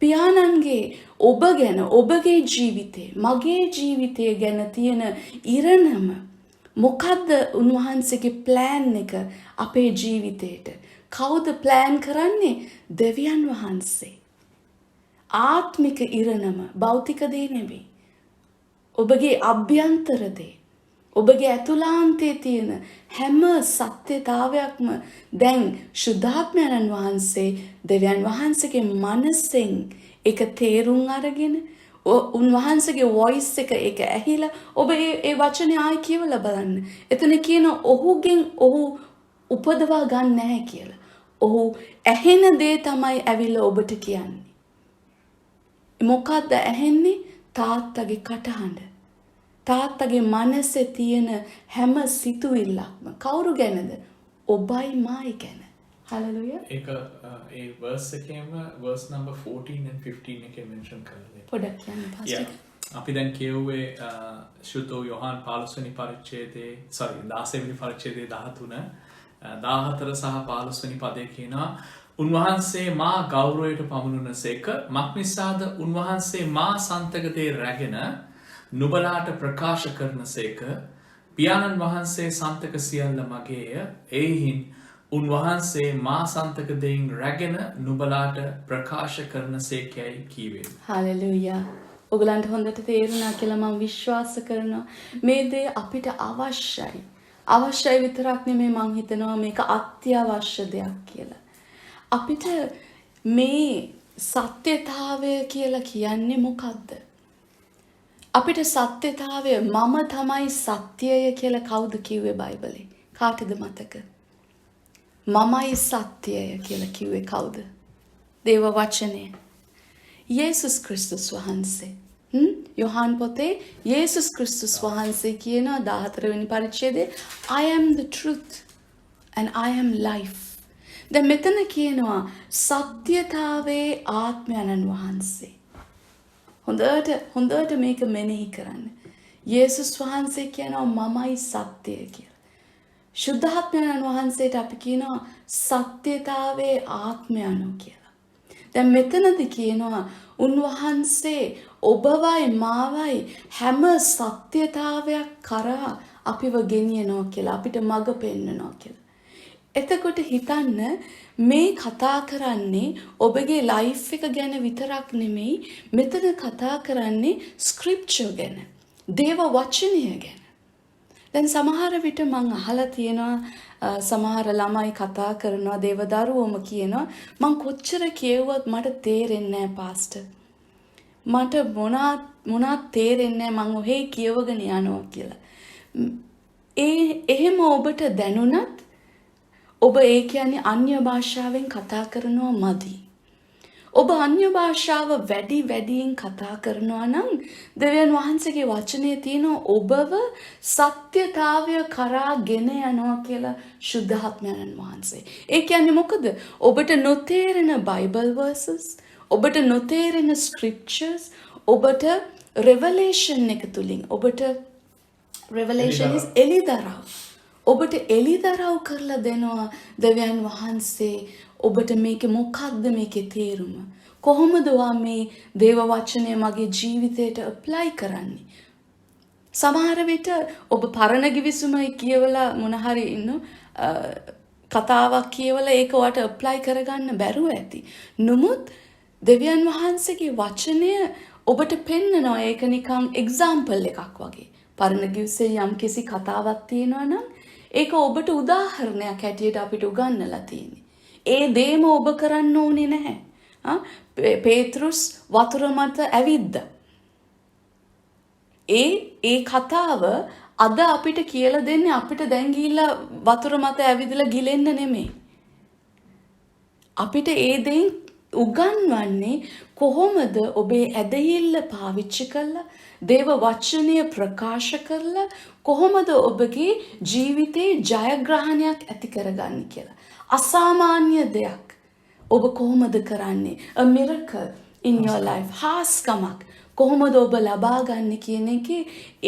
පියාණන්ගේ ඔබ ගැන ඔබගේ ජීවිතේ මගේ ජීවිතය ගැන තියෙන ඉරණම මොකද්ද උන්වහන්සේගේ ප්ලෑන් එක අපේ ජීවිතේට කවුද ප්ලෑන් කරන්නේ? දෙවියන් වහන්සේ. ආත්මික ඉරණම භෞතික දේ නෙවෙයි. ඔබගේ අභ්‍යන්තර දේ ඔබගේ ඇතුළාන්තයේ තියෙන හැම සත්‍යතාවයක්ම දැන් ශුද්ධාත්මයන්න් වහන්සේ දෙවියන් වහන්සේගේ මනසෙන් ඒක තේරුම් අරගෙන උන්වහන්සේගේ වොයිස් එක ඒක ඇහිලා ඔබ ඒ වචනේ ආයි කියවලා බලන්න. එතන කියන ඔහුගෙන් ඔහු උපදවා ගන්න නැහැ කියලා. ඔහු ඇහෙන දේ තමයි ඇවිල්ලා ඔබට කියන්නේ. මොකද්ද ඇහෙන්නේ? තාත්තගේ කටහඬ. තාත්තගේ මනසේ තියෙන හැම සිතුවිල්ලක්ම කවුරු ගැනද? ඔබයි මායි ගැන. හලෙලුයා. ඒක ඒ verse එකේම verse number 14 and 15 එකේ mention කරලා පොඩක් කියන්න pastor. අපි දැන් කියුවේ ශුද්ධ යෝහන් 15 වෙනි පරිච්ඡේදයේ 16 වෙනි පරිච්ඡේදයේ 13 14 සහ 15 වෙනි පදයේ කියනවා උන්වහන්සේ මා ගෞරවයට පමුණුනසේක මක්නිසාද උන්වහන්සේ මා සන්තකතේ රැගෙන නුබලාට ප්‍රකාශ කරනසේක පියාණන් වහන්සේ සන්තක සියල්ල මගේය එයිහින් උන්වහන්සේ මා සන්තක දෙයින් රැගෙන නුබලාට ප්‍රකාශ කරනසේකයි කීවේ. හලෙලුයා. ඔයගලන්ට හොඳට තේරුණා කියලා මම විශ්වාස කරනවා. මේ දේ අපිට අවශ්‍යයි. අවශ්‍යයි විතරක් නෙමෙයි මං හිතනවා මේක අත්‍යවශ්‍ය දෙයක් කියලා. අපිට මේ සත්‍යතාවය කියලා කියන්නේ මොකද්ද? අපිට සත්‍යතාවය මම තමයි සත්‍යය කියලා කවුද කිව්වේ බයිබලේ? කාටද මතක? මමයි සත්‍යය කියලා කිව්වේ කවුද? දේව වචනේ. යේසුස් ක්‍රිස්තුස් වහන්සේ. යොහාන් පොතේ යේසුස් ක්‍රිස්තුස් වහන්සේ කියනවා 14 වෙනි පරිච්ඡේදයේ I am the truth and I am life. දැන් මෙතන කියනවා සත්‍යතාවේ ආත්මයන්න් වහන්සේ. හොඳට මේක මෙනෙහි කරන්න. යේසුස් වහන්සේ කියනවා මමයි සත්‍යය කියලා. ශුද්ධාත්මයන්න් වහන්සේට අපි කියනවා සත්‍යතාවේ ආත්මයන්ෝ කියලා. දැන් මෙතනදී කියනවා උන්වහන්සේ ඔබවයි මාවයි හැම සත්‍යතාවයක් කරා අපිව ගෙනියනවා කියලා, අපිට මඟ පෙන්නනවා කියලා. එතකොට හිතන්න මේ කතා කරන්නේ ඔබගේ ලයිෆ් එක ගැන විතරක් නෙමෙයි, මෙතන කතා කරන්නේ ස්ක්‍රිප්චර් ගැන, දේව වචනය ගැන. දැන් සමහර විට මං අහලා තියෙනවා සමහර ළමයි කතා කරනවා, දේවදරුවෝම කියනවා මං කොච්චර කියෙව්වත් මට තේරෙන්නේ නැහැ පාස්ටර්. මට මොනවත් තේරෙන්නේ නැහැ, මං ඔහේ කියවගෙන යනවා කියලා. එහෙම ඔබට දැනුණත් ඔබ ඒ කියන්නේ අන්‍ය භාෂාවෙන් කතා කරනවා මදි. ඔබ අන්‍ය භාෂාව වැඩියෙන් කතා කරනවා නම් දෙවියන් වහන්සේගේ වචනේ තියෙන ඔබව සත්‍යතාවය කරා ගෙන යනවා කියලා ශුද්ධාත්මයන්න් වහන්සේ. ඒ කියන්නේ මොකද? ඔබට නොතේරෙන බයිබල් verses, ඔබට නොතේරෙන scriptures, ඔබට revelation එක තුලින් ඔබට revelation is එලිදරව්. ඔබට එලිදරව් කරලා දෙනවා දෙවියන් වහන්සේ. ඔබට මේක මොකක්ද මේකේ තේරුම? කොහොමද මේ දේව වචනය මගේ ජීවිතයට apply කරන්නේ? සමහර විට ඔබ පරණ ගිවිසුමයි කියවලා මොන හරි කතාවක් කියවලා ඒක ඔයාට apply කරගන්න බැරුව ඇති. නමුත් දෙවියන් වහන්සේගේ වචනය ඔබට පෙන්නනවා ඒක නිකන් example එකක් වගේ. පරණ ගිවිසේ යම්කිසි කතාවක් තියෙනවා නම් ඒක ඔබට උදාහරණයක් හැටියට අපිට උගන්වලා තියෙන්නේ. ඒ දේම ඔබ කරන්න ඕනේ නැහැ. පේතෘස් වතුර මත ඇවිද්දා. ඒ කතාව අද අපිට කියලා දෙන්නේ අපිට දැන් ගිහිල්ලා වතුර මත ඇවිදලා ගිලෙන්න නෙමෙයි. අපිට ඒ දෙයින් උගන්වන්නේ කොහොමද ඔබේ ඇදහිල්ල පාවිච්චි කරලා දේව වචනය ප්‍රකාශ කරලා කොහොමද ඔබගේ ජීවිතේ ජයග්‍රහණයක් ඇති කරගන්නේ කියලා. අසාමාන්‍ය දෙයක් ඔබ කොහොමද කරන්නේ? a miracle in your life. හාස්කමක් කොහොමද ඔබ ලබා ගන්න කියන එකේ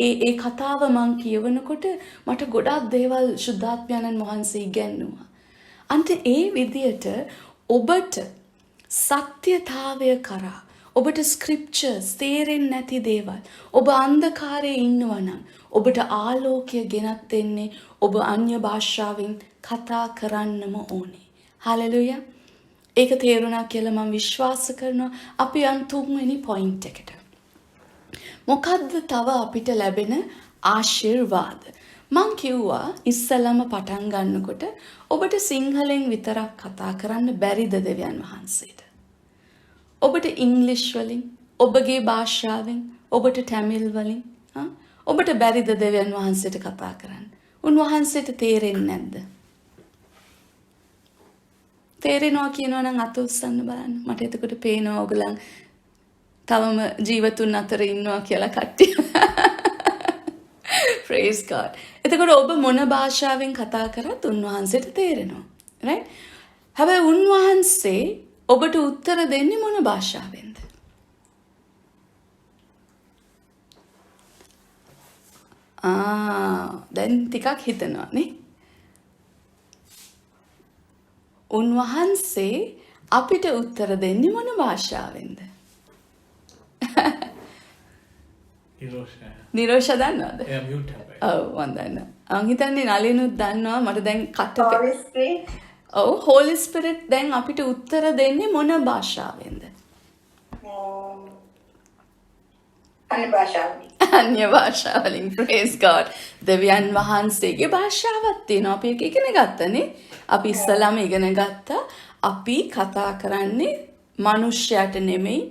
ඒ කතාව මම කියවනකොට මට ගොඩාක් දේවල් ශුද්ධාත්මයන්න් වහන්සේ ඉගැන්නුවා. අන්ත ඒ විදියට ඔබට සත්‍යතාවය කරා ඔබට ස්ක්‍රිප්චර්ස් තේරෙන්නේ නැති දේවල්, ඔබ අන්ධකාරයේ ඉන්නවා නම් ඔබට ආලෝකය ගෙනත් දෙන්නේ ඔබ අන්‍ය භාෂාවෙන් කතා කරන්නම ඕනේ. හලෙලුයා. ඒක තේරුණා කියලා මම විශ්වාස කරනවා. අපි යන් 3 වෙනි පොයින්ට් එකට. මොකද්ද තව අපිට ලැබෙන ආශිර්වාද? මං කිව්වා ඉස්සලම පටන් ගන්නකොට ඔබට සිංහලෙන් විතරක් කතා කරන්න බැරිද දෙවියන් වහන්සේට? ඔබට ඉංග්ලිෂ් වලින්, ඔබගේ භාෂාවෙන්, ඔබට තමිල් වලින් ඔබට බැරිද දෙවියන් වහන්සේට කතා කරන්න? උන්වහන්සේට තේරෙන්නේ නැද්ද? තේරෙනවා කියනවා නම් අත උස්සන්න බලන්න. මට එතකොට පේනවා ඔයගලන් තවම ජීවතුන් අතර ඉන්නවා කියලා කට්ටිය. Praise God. එතකොට ඔබ මොන භාෂාවෙන් කතා කරත් උන්වහන්සේට තේරෙනවා. right? හැබැයි උන්වහන්සේ ඔබට උත්තර දෙන්නේ මොන භාෂාවෙන්ද? දැන් ටිකක් හිතනවා නේ. උන්වහන්සේ අපිට උත්තර දෙන්නේ මොන භාෂාවෙන්ද? නිරෝෂ දන්නවද? එයා මියුට් හැබැයි. ඔව් මම දන්නවා. මං හිතන්නේ නලිනුත් දන්නවා. මට දැන් කට Holy Spirit. ඔව් Holy Spirit දැන් අපිට උත්තර දෙන්නේ මොන භාෂාවෙන්ද? අන්‍ය භාෂාවෙන්. අන්‍ය භාෂාවලින්. Praise God. දෙවියන් වහන්සේගේ භාෂාවක් තියෙනවා. අපි ඒක ඉගෙන ගත්තනේ. අපි ඉස්සලාම ඉගෙන ගත්තා. අපි කතා කරන්නේ මිනිස්සයාට නෙමෙයි.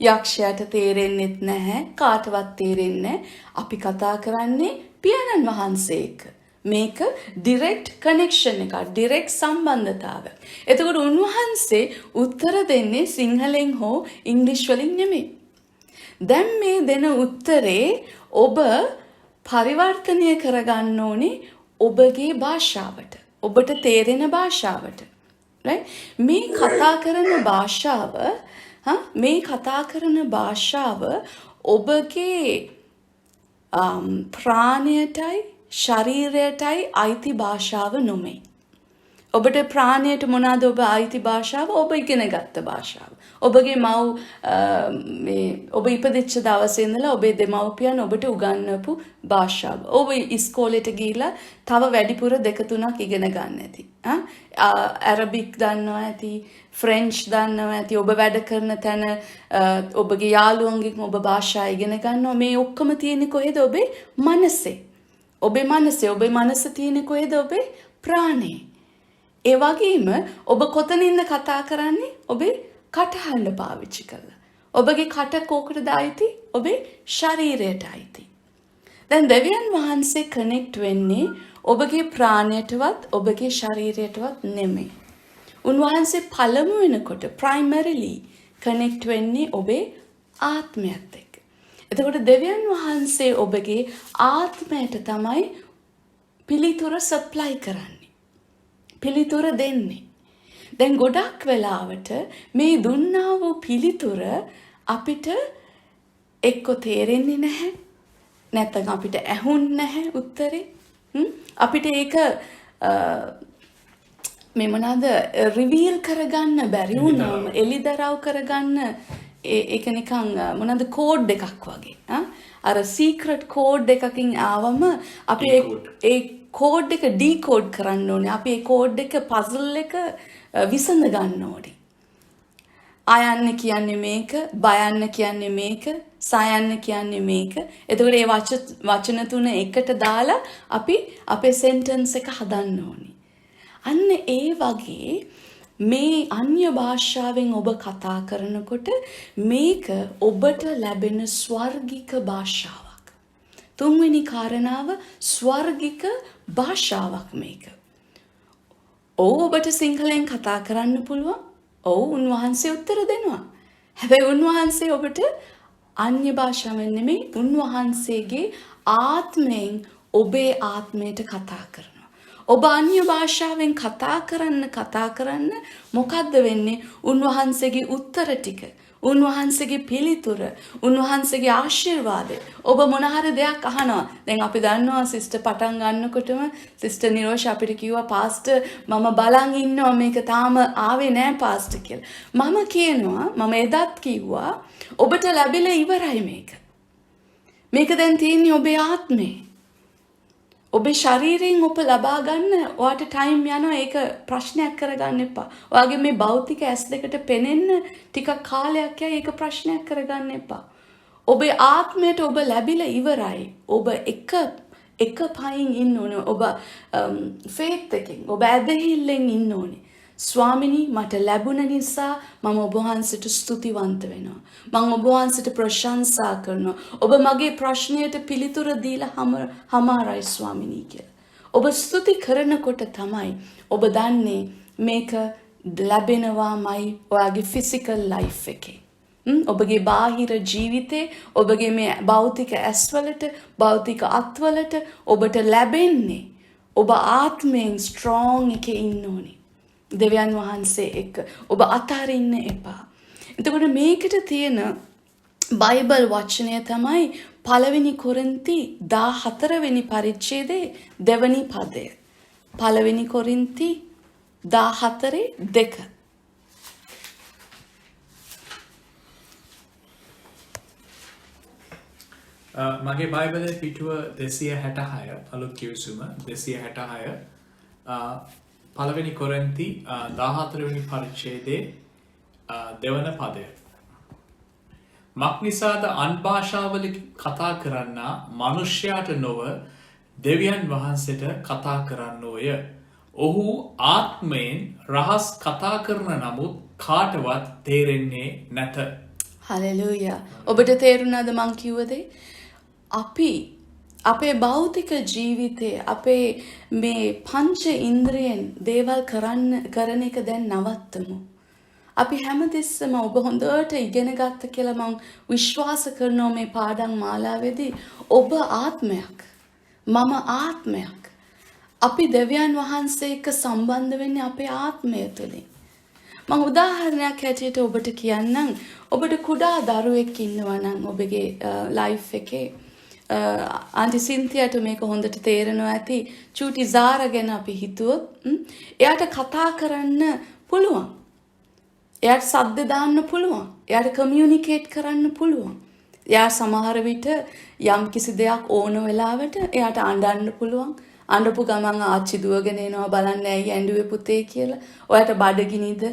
යක්ෂයාට තේරෙන්නෙත් නැහැ. කාටවත් තේරෙන්නේ නැහැ. අපි කතා කරන්නේ පියාණන් වහන්සේ එක්ක. මේක ඩිරෙක්ට් කනෙක්ෂන් එකක්, ඩිරෙක්ට් සම්බන්ධතාවයක්. එතකොට උන්වහන්සේ උත්තර දෙන්නේ සිංහලෙන් හෝ ඉංග්‍රීසි වලින් නෙමෙයි. දැන් මේ දෙන උත්තරේ ඔබ පරිවර්තනය කරගන්න ඕනේ ඔබගේ භාෂාවට. ඔබට තේරෙන භාෂාවට. right? මේ කතා කරන භාෂාව මේ කතා කරන භාෂාව ඔබගේ ප්‍රාණයටයි ශරීරයටයි අයිති භාෂාව නොමේ. ඔබට ප්‍රාණයට මොනවාද ඔබ අයිති භාෂාව? ඔබ ඉගෙන ගත්ත භාෂාව. ඔබගේ ඔබ ඉපදිච්ච දවසේ ඉඳලා ඔබේ දෙමව්පියන් ඔබට උගන්වපු භාෂාව. ඔබ ඉස්කෝලේට ගිහිල්ලා තව වැඩිපුර 2-3ක් ඉගෙන ගන්න ඇති. ඇරබික් දන්නවා ඇති, ෆ්‍රෙන්ච් දන්නවා ඇති. ඔබ වැඩ කරන තැන ඔබගේ යාළුවන්ගෙන් ඔබ භාෂා ඉගෙන ගන්නවා. මේ ඔක්කොම තියෙන්නේ කොහෙද? ඔබේ මනසේ. ඔබේ මනස තියෙන්නේ කොහෙද? ඔබේ ප්‍රාණේ. ඒ වගේම ඔබ කොතනින්ද කතා කරන්නේ? ඔබේ කටහඬ පාවිච්චි කරලා. ඔබගේ කට කෝකටද අයිති? ඔබේ ශරීරයට අයිති. දැන් දෙවියන් වහන්සේ කනෙක්ට් වෙන්නේ ඔබගේ ප්‍රාණයටවත් ඔබගේ ශරීරයටවත් නෙමෙයි. උන්වහන්සේ පළමු වෙනකොට primarily කනෙක්ට් වෙන්නේ ඔබේ ආත්මයත් එක්ක. එතකොට දෙවියන් වහන්සේ ඔබගේ ආත්මයට තමයි පිළිතුර සප්ලයි කරන්නේ. පිළිතුර දෙන්නේ. දැන් ගොඩක් වෙලාවට මේ දුන්නා වූ පිළිතුර අපිට එක්ක තේරෙන්නේ නැහැ. නැත්නම් අපිට ඇහුන්නේ නැහැ උත්තරේ. අපිට ඒක මේ මොනවාද රිවීල් කරගන්න බැරි වුණාම එලිදරව් කරගන්න ඒක නිකන් මොනවාද කෝඩ් එකක් වගේ. අර සීක්‍රට් කෝඩ් එකකින් ආවම අපි ඒ කෝඩ් එක ඩීකෝඩ් කරන්න ඕනේ. අපි ඒ කෝඩ් එක පසල් එක විසඳ ගන්න ඕනේ. ආයන්න කියන්නේ මේක, බයන්න කියන්නේ මේක, සයන්න කියන්නේ මේක. එතකොට මේ වචන තුන එකට දාලා අපි අපේ සෙන්ටන්ස් එක හදන්න ඕනේ. අන්න ඒ වගේ මේ අන්‍ය භාෂාවෙන් ඔබ කතා කරනකොට මේක ඔබට ලැබෙන ස්වර්ගික භාෂාවක්. තුන්වෙනි කාරණාව ස්වර්ගික භාෂාවක් මේක. ඔබට සිංහලෙන් කතා කරන්න පුළුවන්. උන්වහන්සේ උත්තර දෙනවා. හැබැයි උන්වහන්සේ ඔබට අන්‍ය භාෂාවෙන් නෙමෙයි උන්වහන්සේගේ ආත්මයෙන් ඔබේ ආත්මයට කතා කරනවා. ඔබ අන්‍ය භාෂාවෙන් කතා කරන්න මොකද්ද වෙන්නේ? උන්වහන්සේගේ උත්තර ටික, උන්වහන්සේගේ පිළිතුර, උන්වහන්සේගේ ආශිර්වාදය. ඔබ මොන හරි දෙයක් අහනවා. දැන් අපි දන්නවා සිස්ටර් පටන් ගන්නකොටම සිස්ටර් නිරෝෂ අපිට කිව්වා පාස්ටර් මම බලන් ඉන්නවා මේක තාම ආවේ නෑ පාස්ටර් කියලා. මම කියනවා මම එදත් කිව්වා ඔබට ලැබිලා ඉවරයි මේක. මේක දැන් තියෙන්නේ ඔබේ ආත්මේ. ඔබේ ශරීරයෙන් ඔබ ලබා ගන්න ඔයාට ටයිම් යනවා. ඒක ප්‍රශ්නයක් කරගන්න එපා. ඔයාගේ මේ භෞතික ඇස් දෙකට පෙනෙන්න ටිකක් කාලයක් යයි. ඒක ප්‍රශ්නයක් කරගන්න එපා. ඔබේ ආත්මයට ඔබ ලැබිලා ඉවරයි. ඔබ එක පයින් ඉන්න ඕනේ. ඔබ ෆේත් එකෙන් ඔබ ඇදහිල්ලෙන් ඉන්න ඕනේ. ස්වාමිනී මට ලැබුණ නිසා මම ඔබ වහන්සේට ස්තුතිවන්ත වෙනවා. මම ඔබ වහන්සේට ප්‍රශංසා කරනවා. ඔබ මගේ ප්‍රශ්නයට පිළිතුර දීලා හමාරයි ස්වාමිනී කියලා. ඔබ ස්තුති කරනකොට තමයි ඔබ දන්නේ මේක ලැබෙනවාමයි ඔයාගේ ෆිසිකල් ලයිෆ් එකේ. ඔබගේ බාහිර ජීවිතේ ඔබගේ මේ භෞතික ඇස්වලට භෞතික අත්වලට ඔබට ලැබෙන්නේ ඔබ ආත්මයෙන් ස්ට්‍රෝං එකේ ඉන්න ඕනේ. දෙවියන් වහන්සේ එක්ක ඔබ අතාරින්න එපා. එතකොට මේකට තියෙන බයිබල් වචනය තමයි පළවෙනි කොරින්ති 14 වෙනි පරිච්ඡේදයේ දෙවනි පදය. පළවෙනි කොරින්ති 14:2. මගේ බයිබලයේ පිටුව 266 අලුත් කිවිසුම 266 පළවෙනි කොරින්ති 14 වෙනි පරිච්ඡේදයේ දෙවන පදය. මක්නිසාද අන් භාෂාවලින් කතා කරන්නා මනුෂ්‍යයාට නොව දෙවියන් වහන්සේට කතා කරන්නෝය. ඔහු ආත්මයෙන් රහස් කතා කරන නමුත් කාටවත් තේරෙන්නේ නැත. හලෙලූයා. ඔබට තේරුණාද මං කිව්ව දේ? අපි අපේ භෞතික ජීවිතයේ අපේ මේ පංච ඉන්ද්‍රියෙන් දේවල් කරන එක දැන් නවත්තමු. අපි හැමතිස්සම ඔබ හොඳට ඉගෙන ගත්ත කියලා මම විශ්වාස කරනවා මේ පාඩම් මාලාවේදී ඔබ ආත්මයක්. මම ආත්මයක්. අපි දෙවියන් වහන්සේ එක්ක සම්බන්ධ වෙන්නේ අපේ ආත්මය තුළින්. මම උදාහරණයක් හැටියට ඔබට කියන්නම්. ඔබට කුඩා දරුවෙක් ඉන්නවා නම් ඔබගේ ලයිෆ් එකේ ආන්ටි සින්තියට මේක හොඳට තේරෙනවා ඇති. චූටි සාරා ගැන අපි හිතුවොත් එයාට කතා කරන්න පුළුවන්. එයාට සද්ද දාන්න පුළුවන්. එයාට කමියුනිකේට් කරන්න පුළුවන්. එයා සමහර විට යම් කිසි දෙයක් ඕන වෙලාවට එයාට අඬන්න පුළුවන්. අඬපු ගමන් ආච්චි දුවගෙන එනවා බලන්න ඇයි ඇඬුවේ පුතේ කියලා. ඔයාට බඩගිනිද?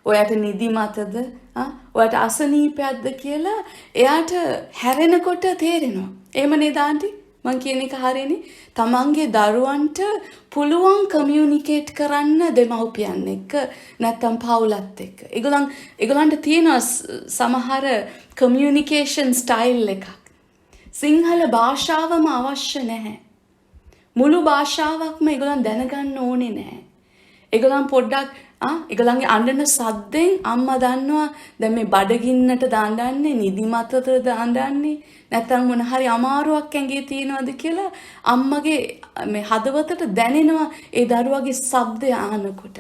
ඔයාට නිදිමතද? ඔයාට අසනීපයක්ද කියලා එයාට හැරෙනකොට තේරෙනවා. එහෙම නේද ආන්ටි? මං කියන එක හරියනේ. තමන්ගේ දරුවන්ට පුළුවන් කමියුනිකේට් කරන්න දෙමව්පියන් එක්ක නැත්නම් පවුලත් එක්ක. ඒගොල්ලන්ට තියෙන සමහර කමියුනිකේෂන් ස්ටයිල් එකක්. සිංහල භාෂාවම අවශ්‍ය නැහැ. මුළු භාෂාවක්ම ඒගොල්ලන් දැනගන්න ඕනේ නැහැ. ඒගොල්ලන් පොඩ්ඩක් ඒගොල්ලන්ගේ අඬන සද්දෙන් අම්මා දන්නවා දැන් මේ බඩගින්නට දාන්නන්නේ නිදිමතට දාන්නන්නේ නැත්නම් මොන හරි අමාරුවක් ඇඟේ තියෙනවද කියලා අම්මගේ මේ හදවතට දැනෙනවා ඒ දරුවගේ ශබ්දය අහනකොට.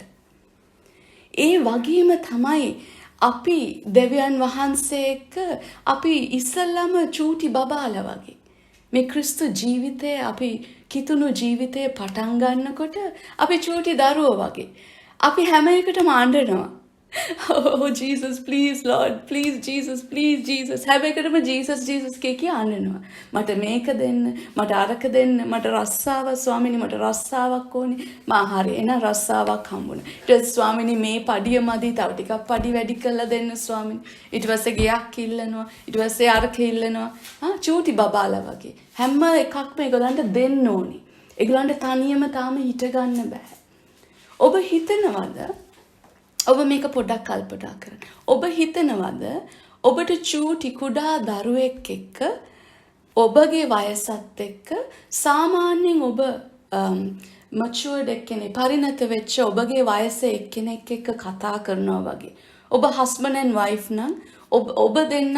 ඒ වගේම තමයි අපි දෙවියන් වහන්සේ එක්ක අපි ඉස්සල්ලාම චූටි බබාලා වගේ මේ ක්‍රිස්තු ජීවිතය අපි කිතුණු ජීවිතය පටන් ගන්නකොට අපි චූටි දරුවෝ වගේ අපි හැම එකටම අඬනවා. Oh Jesus please Lord please Jesus please Jesus හැම එකටම Jesus කිය අඬනවා. මට මේක දෙන්න, මට අරක දෙන්න, මට රස්සාව ස්වාමිනී මට රස්සාවක් ඕනේ. මා හරි එන රස්සාවක් හම්බුණා. ඊට ස්වාමිනී මේ පඩිය මදි තව ටිකක් පඩි වැඩි කරලා දෙන්න ස්වාමිනී. ඊට පස්සේ ගියක් ඉල්ලනවා. ඊට පස්සේ අරක ඉල්ලනවා. චූටි බබාලා වගේ. හැම එකක්ම ඒගොල්ලන්ට දෙන්න ඕනේ. ඒගොල්ලන්ට තනියම තාම හිට ගන්න බෑ. ඔබ හිතනවද ඔබ මේක පොඩ්ඩක් කල්පනා කරන්න. ඔබ හිතනවද ඔබට චූටි කුඩා දරුවෙක් එක්ක ඔබගේ වයසත් එක්ක සාමාන්‍යයෙන් ඔබ මැචුවර්ඩ් එක්කෙනෙක් පරිණත වෙච්ච ඔබගේ වයසේ එක්කෙනෙක් එක්ක කතා කරනවා වගේ. ඔබ හස්බන්ඩ් ඇන්ඩ් වයිෆ් නම් ඔබ දෙන්න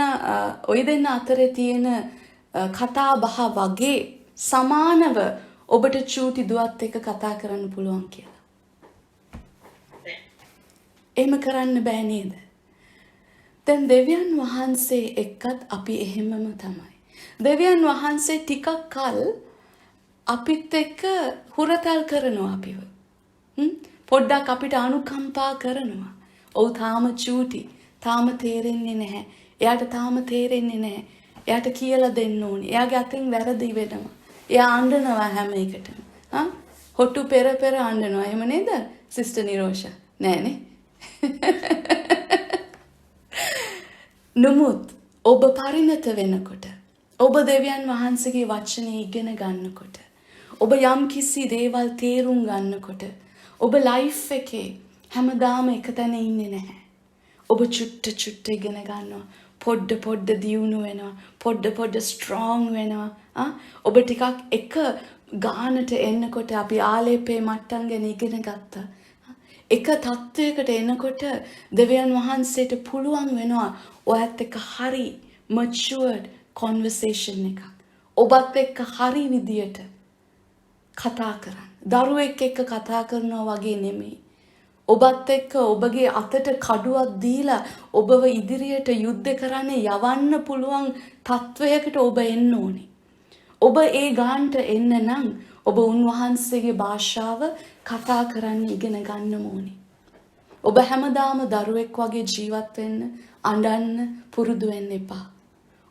ඔය දෙන්න අතරේ තියෙන කතා බහ වගේ සමානව ඔබට චූටි දුවත් එක්ක කතා කරන්න පුළුවන් කියලා. එහෙම කරන්න බෑ නේද? දැන් දෙවියන් වහන්සේ එක්කත් අපි එහෙමම තමයි. දෙවියන් වහන්සේ ටිකක් කල් අපිත් එක්ක හුරතල් කරනවා අපිව. පොඩ්ඩක් අපිට අනුකම්පා කරනවා. ඔව් තාම චූටි. තාම තේරෙන්නේ නැහැ. එයාට තාම තේරෙන්නේ නැහැ. එයාට කියලා දෙන්න ඕනේ. එයාගේ අතින් වැරදි වෙනවා. එයා අඬනවා හැම එකටම. හොටු පෙර අඬනවා. එහෙම නේද? සිස්ටර් නිරෝෂා. නෑනේ. නමුත් ඔබ පරිණත වෙනකොට ඔබ දෙවියන් වහන්සේගේ වචනේ ඉගෙන ගන්නකොට ඔබ යම් කිසි දේවල් තේරුම් ගන්නකොට ඔබ ලයිෆ් එකේ හැමදාම එක තැන ඉන්නේ නැහැ. ඔබ චුට්ට ඉගෙන ගන්නවා. පොඩ දියුණු වෙනවා. පොඩ ස්ට්‍රෝං වෙනවා. ඔබ ටිකක් එක ගානට එන්නකොට අපි ආලේපේ මට්ටම් ගැන ඉගෙන ගත්තා. එක තත්වයකට එනකොට දෙවියන් වහන්සේට පුළුවන් වෙනවා ඔයත් එක්ක හරි මැචුවර්ඩ් කන්වර්සේෂන් එකක්. ඔබත් එක්ක හරි විදියට කතා කරන්න. දරුවෙක් එක්ක කතා කරනවා වගේ නෙමෙයි. ඔබත් එක්ක ඔබගේ අතට කඩුවක් දීලා ඔබව ඉදිරියට යුද්ධ කරන්න යවන්න පුළුවන් තත්වයකට ඔබ එන්න ඕනේ. ඔබ ඒ ගානට එන්න නම් ඔබ උන්වහන්සේගේ භාෂාව කතා කරන්න ඉගෙන ගන්න ඕනේ. ඔබ හැමදාම දරුවෙක් වගේ ජීවත් වෙන්න, අඬන්න පුරුදු වෙන්න එපා.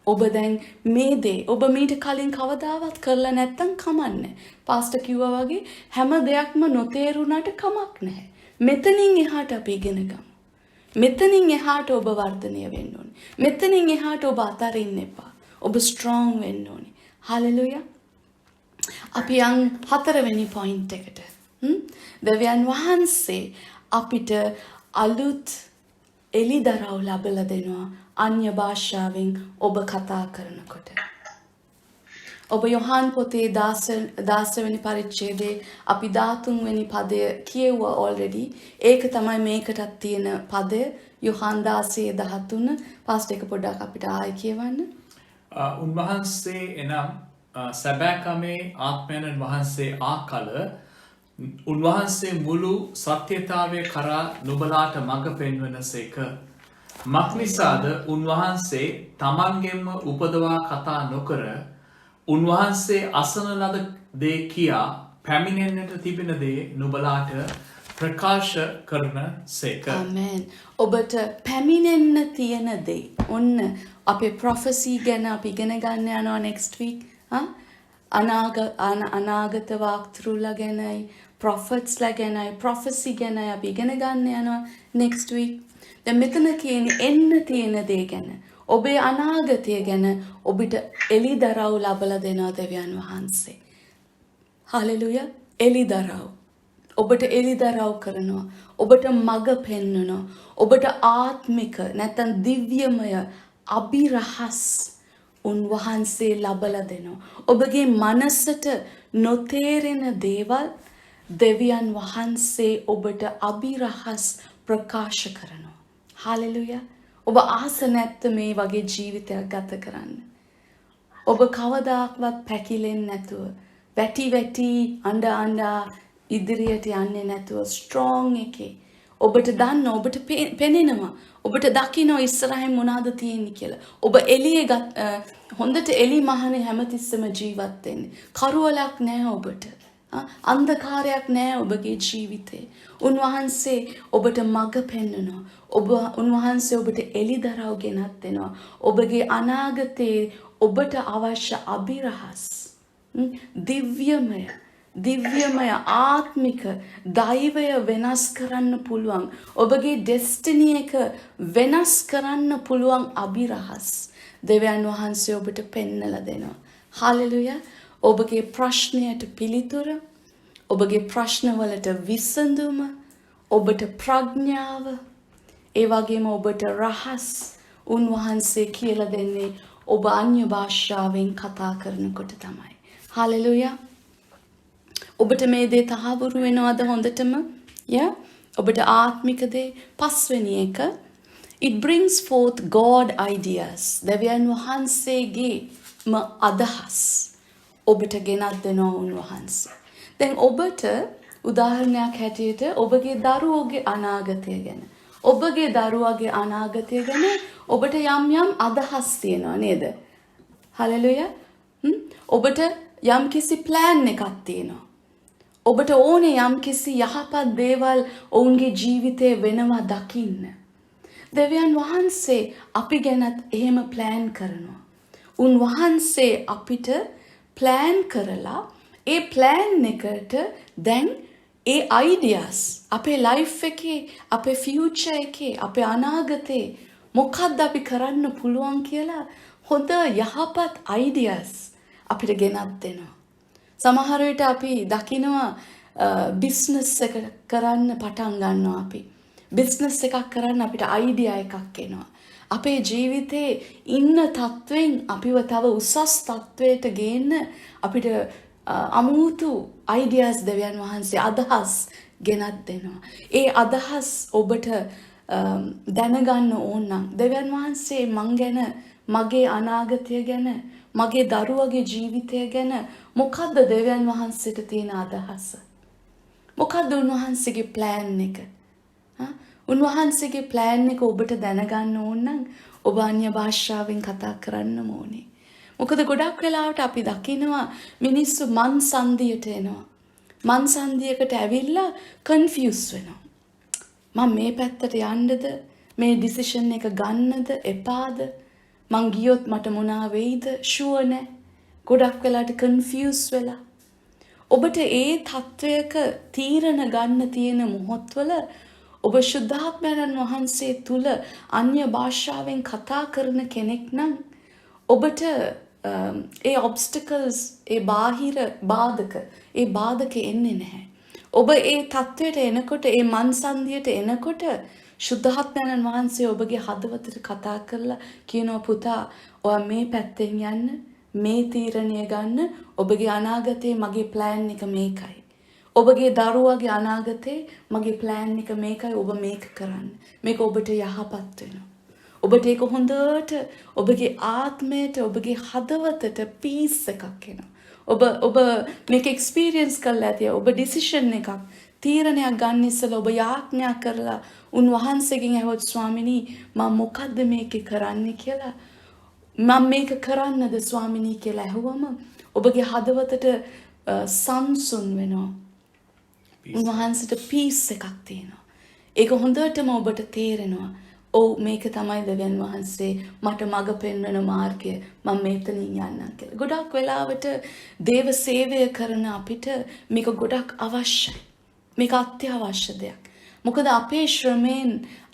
ඔබ දැන් මේ දේ ඔබ මීට කලින් කවදාවත් කරලා නැත්තම් කමන්නේ. පාස්ටර් කිව්වා වගේ හැම දෙයක්ම නොතේරුණාට කමක් නැහැ. මෙතනින් එහාට අපි ඉගෙන ගමු. මෙතනින් එහාට ඔබ වර්ධනය වෙන්න ඕනේ. මෙතනින් එහාට ඔබ අතරින්න එපා. ඔබ ස්ට්‍රෝං වෙන්න ඕනේ. හලෙලුයා. අපි යන් 4 වෙනි පොයින්ට් එකට. දෙවියන් වහන්සේ අපිට අලුත් එලිදරව් ලැබලා දෙනවා අන්‍ය භාෂාවෙන් ඔබ කතා කරනකොට. ඔබ යොහාන් පොතේ 16 වෙනි පරිච්ඡේදයේ අපි 13 වෙනි පදය කියුවා already. ඒක තමයි මේකටත් තියෙන පදය යොහාන් 16:13. පාස්ටර් එක පොඩ්ඩක් අපිට ආයෙ කියවන්න. උන්වහන්සේ එනම් සැබෑකමේ ආත්මයන්න් වහන්සේ ආකල උන්වහන්සේ මුළු සත්‍යතාවය කරා නුබලාට මඟ පෙන්වනසේක. මක්නිසාද උන්වහන්සේ තමන්ගෙන්ම උපදවා කතා නොකර උන්වහන්සේ අසන ලද දේ කියා පැමිණෙන්නට තිබෙන දේ නුබලාට ප්‍රකාශ කරන සේක. ආමෙන්. ඔබට පැමිණෙන්න තියෙන දේ. ඔන්න අපේ ප්‍රොෆෙසි ගැන අපි ඉගෙන ගන්න යනවා next week. අනාගත වාක්තෘලා ගැනයි, ප්‍රොෆෙට්ස්ලා ගැනයි, ප්‍රොෆෙසි ගැනයි අපි ඉගෙන ගන්න යනවා next week. දැන් මෙතන කියන්නේ එන්න තියෙන දේ ගැන. ඔබේ අනාගතය ගැන ඔබට එළිදරව් ලබලා දෙනවා දෙවියන් වහන්සේ. හලෙලුයා. එළිදරව්. ඔබට එළිදරව් කරනවා. ඔබට මඟ පෙන්වනවා. ඔබට ආත්මික නැත්නම් දිව්‍යමය අභිරහස් උන්වහන්සේ ලබලා දෙනවා. ඔබගේ මනසට නොතේරෙන දේවල් දෙවියන් වහන්සේ ඔබට අභිරහස් ප්‍රකාශ කරනවා. හලෙලුයා. ඔබ ආස නැත්ද මේ වගේ ජීවිතයක් ගත කරන්න? ඔබ කවදාක්වත් පැකිලෙන්නේ නැතුව, වැටි අඬා ඉදිරියට යන්නේ නැතුව ස්ට්‍රෝං එකේ ඔබට දන්න, ඔබට පෙනෙනවා, ඔබට දකින්න ඉස්සරහින් මොනවද තියෙන්නේ කියලා. ඔබ එළියේ හොඳට එළි මහනේ හැමතිස්සෙම ජීවත් වෙන්නේ. කරුවලක් නැහැ ඔබට. අන්ධකාරයක් නැහැ ඔබගේ ජීවිතේ. උන්වහන්සේ ඔබට මඟ පෙන්වනවා. උන්වහන්සේ ඔබට එළිදරව් ගෙනත් දෙනවා. ඔබගේ අනාගතේ ඔබට අවශ්‍ය අභිරහස්, දිව්‍යමය ආත්මික දෛවය වෙනස් කරන්න පුළුවන්. ඔබගේ ඩෙස්ටිනි එක වෙනස් කරන්න පුළුවන් අභිරහස් දෙවියන් වහන්සේ ඔබට පෙන්නලා දෙනවා. හලෙලුයා. ඔබගේ ප්‍රශ්නයට පිළිතුර, ඔබගේ ප්‍රශ්නවලට විසඳුම, ඔබට ප්‍රඥාව, ඒ වගේම ඔබට රහස් උන්වහන්සේ කියලා දෙන්නේ ඔබ අන්‍ය භාෂාවෙන් කතා කරනකොට තමයි. හලෙලුයා. ඔබට මේ දේ තහවුරු වෙනවද හොඳටම? ඔබට ආත්මික දේ. පස්වෙනි එක, it brings forth God ideas. දෙවියන් වහන්සේගේම අදහස් ඔබට ගෙනත් දෙනවා උන්වහන්සේ. දැන් ඔබට උදාහරණයක් හැටියට ඔබගේ දරුවෝගේ අනාගතය ගැන, ඔබගේ දරුවාගේ අනාගතය ගැන ඔබට යම් අදහස් තියෙනවා නේද? හලෙලුයා. ඔබට යම්කිසි ප්ලෑන් එකක් තියෙනවා. ඔබට ඕනේ යම්කිසි යහපත් දේවල් ඔවුන්ගේ ජීවිතේ වෙනවා දකින්න. දෙවියන් වහන්සේ අපි ගැනත් එහෙම ප්ලෑන් කරනවා. උන්වහන්සේ අපිට ප්ලෑන් කරලා ඒ ප්ලෑන් එකට දැන් ඒ අයිඩියාස් අපේ ලයිෆ් එකේ, අපේ ෆියුචර් එකේ, අපේ අනාගතේ මොකක්ද අපි කරන්න පුළුවන් කියලා හොඳ යහපත් අයිඩියාස් අපිට ගෙනත් දෙනවා. සමහර විට අපි දකිනවා බිස්නස් එක කරන්න පටන් ගන්නවා. අපි බිස්නස් එකක් කරන්න අපිට අයිඩියා එකක් එනවා. අපේ ජීවිතේ ඉන්න තත්වෙන් අපිව තව උසස් තත්වයට ගේන්න අපිට අමුතු අයිඩියාස් දෙවියන් වහන්සේ අදහස් ගෙනත් දෙනවා. ඒ අදහස් ඔබට දැනගන්න ඕන නම් දෙවියන් වහන්සේ මං ගැන, මගේ අනාගතය ගැන, මගේ දරුවගේ ජීවිතය ගැන මොකද්ද දෙවියන් වහන්සේට තියෙන අදහස? මොකද්ද උන්වහන්සේගේ ප්ලෑන් එක? උන්වහන්සේගේ ප්ලෑන් එක ඔබට දැනගන්න ඕන නම් ඔබ අන්‍ය භාෂාවෙන් කතා කරන්න ඕනේ. මොකද ගොඩක් වෙලාවට අපි දකිනවා මිනිස්සු මන්සන්දියට එනවා. මන්සන්දියකට ඇවිල්ලා කන්ෆියුස් වෙනවා. මම මේ පැත්තට යන්නද? මේ ඩිසිෂන් එක ගන්නද? එපාද? මං ගියොත් මට මොනා වෙයිද? ෂුවර් නැහැ. ගොඩක් වෙලාවට කන්ෆියුස් වෙලා. ඔබට ඒ තත්වයක තීරණ ගන්න තියෙන මොහොත්වල ඔබ ශුද්ධාත්මයන් වහන්සේ තුල අන්‍ය භාෂාවෙන් කතා කරන කෙනෙක් නම් ඔබට ඒ ඔබ්ස්ටකල්ස්, ඒ බාහිර බාධක එන්නේ නැහැ. ඔබ ඒ තත්වයට එනකොට, ඒ මන්සන්දියට එනකොට ශුද්ධාත්මයන් වහන්සේ ඔබගේ හදවතට කතා කරලා කියනවා පුතා ඔයා මේ පැත්තෙන් යන්න, මේ තීරණය ගන්න. ඔබගේ අනාගතේ මගේ ප්ලෑන් එක මේකයි. ඔබගේ දරුවගේ අනාගතේ මගේ ප්ලෑන් එක මේකයි. ඔබ මේක කරන්න. මේක ඔබට යහපත් වෙනවා. ඔබට ඒක හොඳට ඔබගේ ආත්මයට ඔබගේ හදවතට පීස් එකක් එනවා. ඔබ මේක එක්ස්පීරියන්ස් කරලා ඇති. ඔබ ඩිසිෂන් එකක් තීරණයක් ගන්න ඉස්සෙල්ලා ඔබ යාඥා කරලා උන්වහන්සේගෙන් අහුවොත් ස්වාමිනී මම මොකද්ද මේකේ කරන්නේ කියලා මම මේක කරන්නද ස්වාමිනී කියලා ඇහුවම ඔබගේ හදවතට සංසුන් වෙනවා. උන්වහන්සේට පීස් එකක් තියෙනවා. ඒක හොඳටම ඔබට තේරෙනවා. ඔව් මේක තමයි දෙවියන් වහන්සේ මට මඟ පෙන්වන මාර්ගය. මම මෙතනින් යන්නම් කියලා. ගොඩක් වෙලාවට දේව සේවය කරන අපිට මේක ගොඩක් අවශ්‍යයි. මේක අත්‍යවශ්‍ය දෙයක්. මොකද අපේ ශ්‍රමයෙන්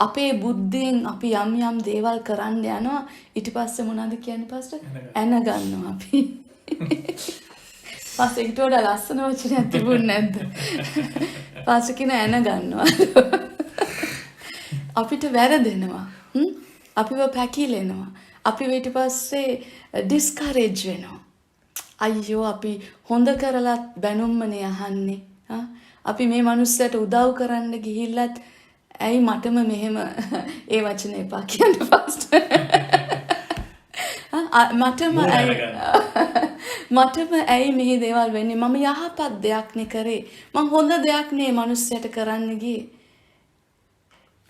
අපේ බුද්ධියෙන් අපි යම් දේවල් කරන්න යනවා. ඊට පස්සේ මොනවද කියන්නේ පාස්ටර්? ඇන ගන්නවා අපි. පාස්ටර් ඊට වඩා ලස්සන වචනයක් තිබුණේ නැද්ද? පාස්ටර් කියන ඇන ගන්නවා. අපිට වැරදෙනවා. අපිව පැකිලෙනවා. අපිව ඊට පස්සේ ඩිස්කරේජ් වෙනවා. අයියෝ අපි හොඳ කරලත් බැනුම්මනේ අහන්නේ. අපි මේ මිනිස්සුන්ට උදව් කරන්න ගිහිල්ලත් ඇයි මටම මෙහෙම ඒ වචන එපා කියන්න පාස්ටර්. මටම ඇයි මෙහි දේවල් වෙන්නේ? මම යහපත් දෙයක් නේ කරේ. මම හොඳ දෙයක් නේ මිනිස්සුන්ට කරන්න ගියේ.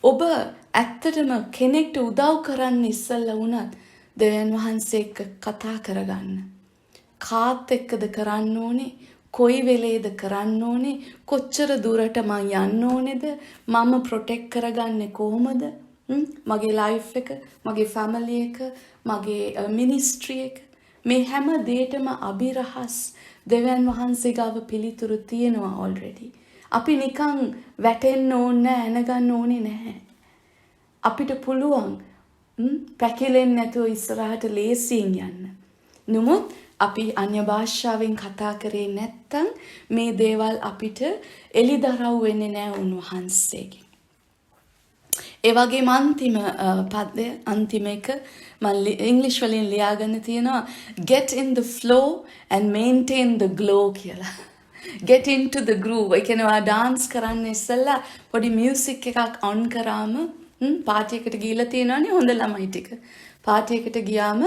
ඔබ ඇත්තටම කෙනෙක්ට උදව් කරන්න ඉස්සෙල්ලා වුණත් දෙවියන් වහන්සේ එක්ක කතා කරගන්න. කාත් එක්කද කරන්න ඕනේ? කොයි වෙලේද කරන්න ඕනේ? කොච්චර දුරට මං යන්න ඕනේද? මම ප්‍රොටෙක්ට් කරගන්නේ කොහොමද? මගේ ලයිෆ් එක, මගේ ෆැමිලි එක, මගේ මිනිස්ට්‍රි එක මේ හැම දෙයකම අභිරහස් දෙවියන් වහන්සේ ගාව පිළිතුරු තියෙනවා already. අපි නිකන් වැටෙන්න ඕනේ නැ ගන්න ඕනේ නැහැ. අපිට පුළුවන් පැකිලෙන්නේ නැතුව ඉස්සරහට ලේසියෙන් යන්න. නමුත් අපි අන්‍ය භාෂාවෙන් කතා කරේ නැත්තම් මේ දේවල් අපිට එලිදරව් වෙන්නේ නැහැ උන්වහන්සේගෙන්. ඒ වගේම අන්තිම එක මම ඉංග්‍රීසි වලින් ලියාගෙන තියෙනවා get in the flow and maintain the glow කියලා. get into the groove. ඒ කියන්නේ dance කරන්න ඉස්සෙල්ලා පොඩි music එකක් on කරාම පාටි එකට ගිහලා තියෙනවනේ හොඳ ළමයි ටික. පාටි එකට ගියාම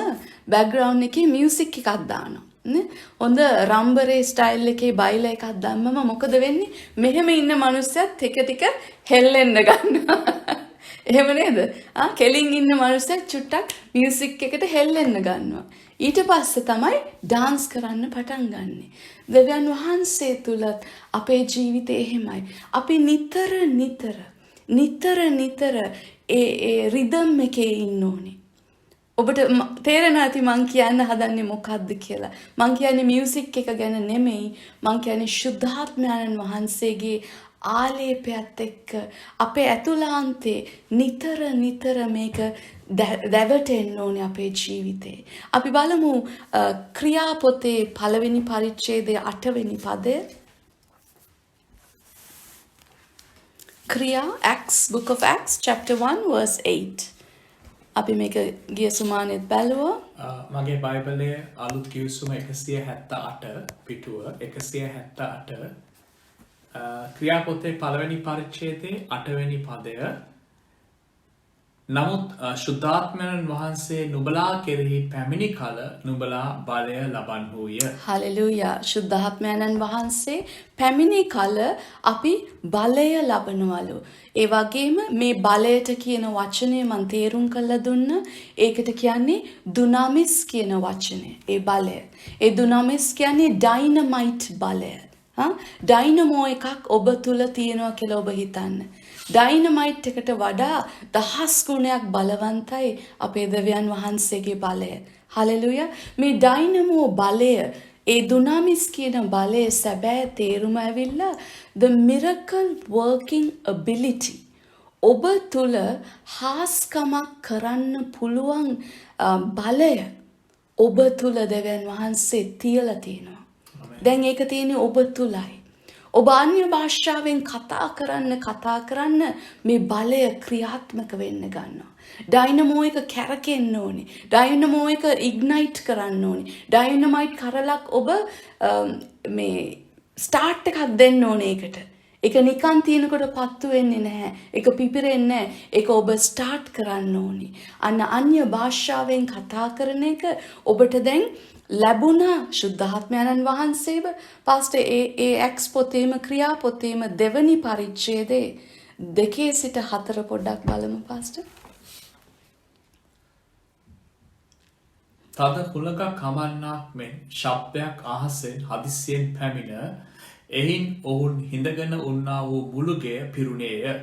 background එකේ music එකක් දානවා. නේ? හොඳ රම්බරේ style එකේ බයිලා එකක් දැම්මම මොකද වෙන්නේ? මෙහෙම ඉන්න මිනිස්සුත් ටික හෙල්ලෙන්න ගන්නවා. එහෙම නේද? කෙලින් ඉන්න මිනිස්සුත් චුට්ටක් music එකට හෙල්ලෙන්න ගන්නවා. ඊට පස්සේ තමයි dance කරන්න පටන් ගන්නෙ. දෙවියන් වහන්සේ තුලත් අපේ ජීවිතේ එහෙමයි. අපි නිතර ඒ රිද්ම් එකේ ඉන්න ඕනේ. ඔබට තේරෙනවා ඇති මං කියන්න හදන්නේ මොකක්ද කියලා. මං කියන්නේ මියුසික් එක ගැන නෙමෙයි. මං කියන්නේ ශුද්ධාත්මයන් වහන්සේගේ ආලේපයත් එක්ක අපේ ඇතුළාන්තේ නිතර මේක දැවටෙන්න ඕනේ අපේ ජීවිතේ. අපි බලමු ක්‍රියාපොතේ පළවෙනි පරිච්ඡේදයේ 8 වෙනි පදය. ක්‍රියා Acts, Book of Acts, chapter 1, verse 8. අපි මේක ගිය සුමානෙත් බැලුවා. මගේ බයිබලයේ අලුත් කිවිසුම 178 පිටුව 178 ක්‍රියාපොතේ පළවෙනි පරිච්ඡේදයේ 8 වෙනි පදය. නමුත් ශුද්ධාත්මයන් වහන්සේ නුඹලා කෙරෙහි පැමිණි කල නුඹලා බලය ලබන්හුය. හලෙලූයා. ශුද්ධාත්මයන් වහන්සේ පැමිණි කල අපි බලය ලබනවලු. ඒ වගේම මේ බලයට කියන වචනය මම තේරුම් කරලා දුන්න. ඒකට කියන්නේ දුනාමිස් කියන වචනය. ඒ බලය. ඒ දුනාමිස් කියන්නේ ඩයිනමයිට් බලය. ඩයිනමෝ එකක් ඔබ තුල තියෙනවා කියලා ඔබ හිතන්න. ඩයිනමයිට් එකට වඩා 10 ගුණයක් බලවන්තයි අපේ දෙවියන් වහන්සේගේ බලය. හලෙලූයා. මේ ඩයිනමෝ බලය, ඒ දුනාමිස් කියන බලයේ සැබෑ තේරුම ඇවිල්ලා the miracle working ability. ඔබ තුල හාස්කමක් කරන්න පුළුවන් බලය ඔබ තුල දෙවියන් වහන්සේ තියලා තියෙනවා. දැන් ඒක තියෙන්නේ ඔබ තුලයි. ඔබ අන්‍ය භාෂාවෙන් කතා කරන්න මේ බලය ක්‍රියාත්මක වෙන්න ගන්නවා. ඩයිනමෝ එක කැරකෙන්න ඕනේ. ඩයිනමෝ එක ඉග්නයිට් කරන්න ඕනේ. ඩයිනමයිට් කරලක් ඔබ මේ ස්ටාර්ට් එකක් දෙන්න ඕනේ ඒකට. ඒක නිකන් තියෙනකොට පත්තු වෙන්නේ නැහැ. ඒක පිපිරෙන්නේ නැහැ. ඒක ඔබ ස්ටාර්ට් කරන්න ඕනේ. අන්‍ය භාෂාවෙන් කතා කරන එක ඔබට දැන් ලැබුණා ශුද්ධාත්මයන්න් වහන්සේව. පාස්ටර් ඒ ඇක්ස් පොතේම ක්‍රියා පොතේම දෙවනි පරිච්ඡේදයේ 2 සිට 4 පොඩ්ඩක් බලමු පාස්ටර්. තද කුලක කමන්නක් මෙන් ශබ්දයක් අහසෙන් හදිස්සියෙන් පැමිණ එහින් ඔවුන් හිඳගෙන උන්නා වූ මුළුගය පිරුණේය.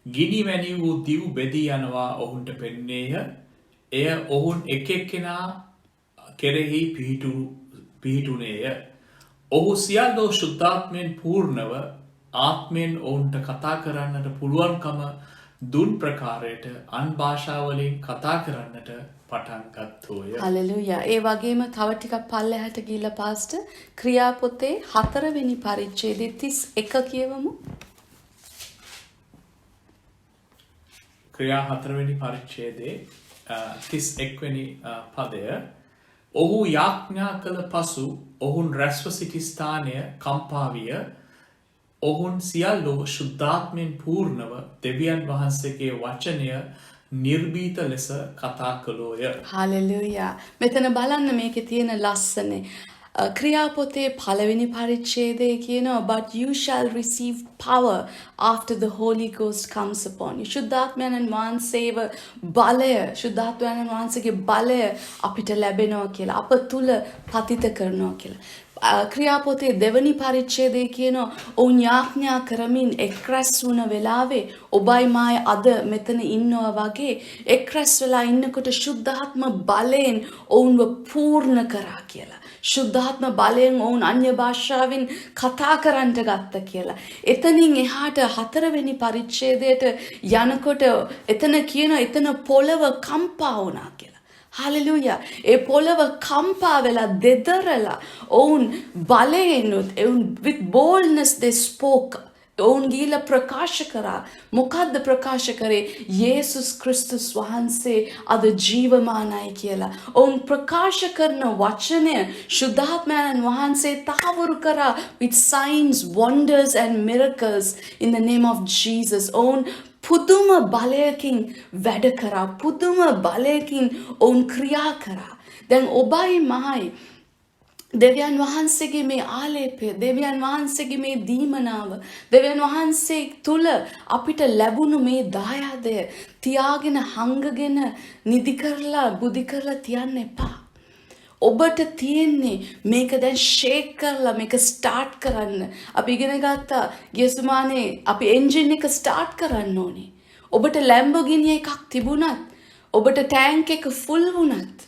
ගිනි වැනි වූ දිව් බෙදී යනවා ඔවුන්ට පෙන්නේය. එය ඔවුන් එක එක්කෙනා කෙරෙහි පිහිටුනේය. ඔහු සියල්ලෝ ශුද්ධාත්මයෙන් පූර්ණව ආත්මයෙන් ඔවුන්ට කතා කරන්නට පුළුවන්කම දුන් ප්‍රකාරයට අන් භාෂාවලින් කතා කරන්නට පටන් ගත්තෝය. හලෙලූයා. ඒ වගේම තව ටිකක් පල්ලෙහාට ගිහිල්ලා පාස්ටර් ක්‍රියා පොතේ 4 වෙනි පරිච්ඡේදයේ 31 කියවමු. ක්‍රියා 4 වෙනි පරිච්ඡේදයේ 31 වෙනි පදය ඔහු යාඥා කළ පසු ඔවුන් රැස්ව සිටි ස්ථානය කම්පා විය. ඔවුන් සියල්ලෝ ශුද්ධාත්මයෙන් පූර්ණව දෙවියන් වහන්සේගේ වචනය නිර්භීත ලෙස කතා කළෝය. හලෙලූයා. මෙතන බලන්න මේකේ තියෙන ලස්සනේ. ක්‍රියා පොතේ 1 වෙනි පරිච්ඡේදයේ කියනවා but you shall receive power after the Holy Ghost comes upon you. ශුද්ධාත්මයන්න් වහන්සේව බලය, ශුද්ධාත්මයන්න් වහන්සේගේ බලය අපිට ලැබෙනවා කියලා. අප තුල පතිත කරනවා කියලා. ක්‍රියා පොතේ 2 වෙනි පරිච්ඡේදයේ කියනවා ඔවුන් යාඥා කරමින් එක්රැස් වුණ වෙලාවේ ඔබයි මාය අද මෙතන ඉන්නවා වගේ එක්රැස් වෙලා ඉන්නකොට ශුද්ධාත්ම බලයෙන් ඔවුන්ව පූර්ණ කරා කියලා. ශුද්ධාත්ම බලයෙන් ඔවුන් අන්‍ය භාෂාවෙන් කතා කරන්නට ගත්ත කියලා. එතනින් එහාට 4 වෙනි පරිච්ඡේදයට යනකොට එතන කියන එතන පොළව කම්පා වුණා කියලා. හලෙලූයා. ඒ පොළව කම්පා වෙලා දෙදරලා ඔවුන් බලයෙන් ඔවුන් with boldness they spoke. ඔවුන් ගිහිල්ලා ප්‍රකාශ කරා. මොකද්ද ප්‍රකාශ කරේ? යේසුස් ක්‍රිස්තුස් වහන්සේ අද ජීවමානයි කියලා. ඔවුන් ප්‍රකාශ කරන වචනය ශුද්ධාත්මයන් වහන්සේ තහවුරු කරා with signs, wonders and miracles in the name of Jesus. ඔවුන් පුදුම බලයකින් වැඩ කරා. පුදුම බලයකින් ඔවුන් ක්‍රියා කරා. දැන් ඔබයි මහයි දෙවියන් වහන්සේගේ මේ ආලේපය, දෙවියන් වහන්සේගේ මේ දීමනාව, දෙවියන් වහන්සේ තුල අපිට ලැබුණු මේ දායාදය තියාගෙන හංගගෙන නිදි කරලා බුදි කරලා තියන්න එපා. ඔබට තියෙන්නේ මේක දැන් ෂේක් කරලා මේක ස්ටාර්ට් කරන්න. අපි ඉගෙන ගත්තා ගියසුමානේ අපි එන්ජින් එක ස්ටාර්ට් කරන්න ඕනේ. ඔබට ලැම්බෝගිනි එකක් තිබුණත්, ඔබට ටැංක් එක ෆුල් වුණත්,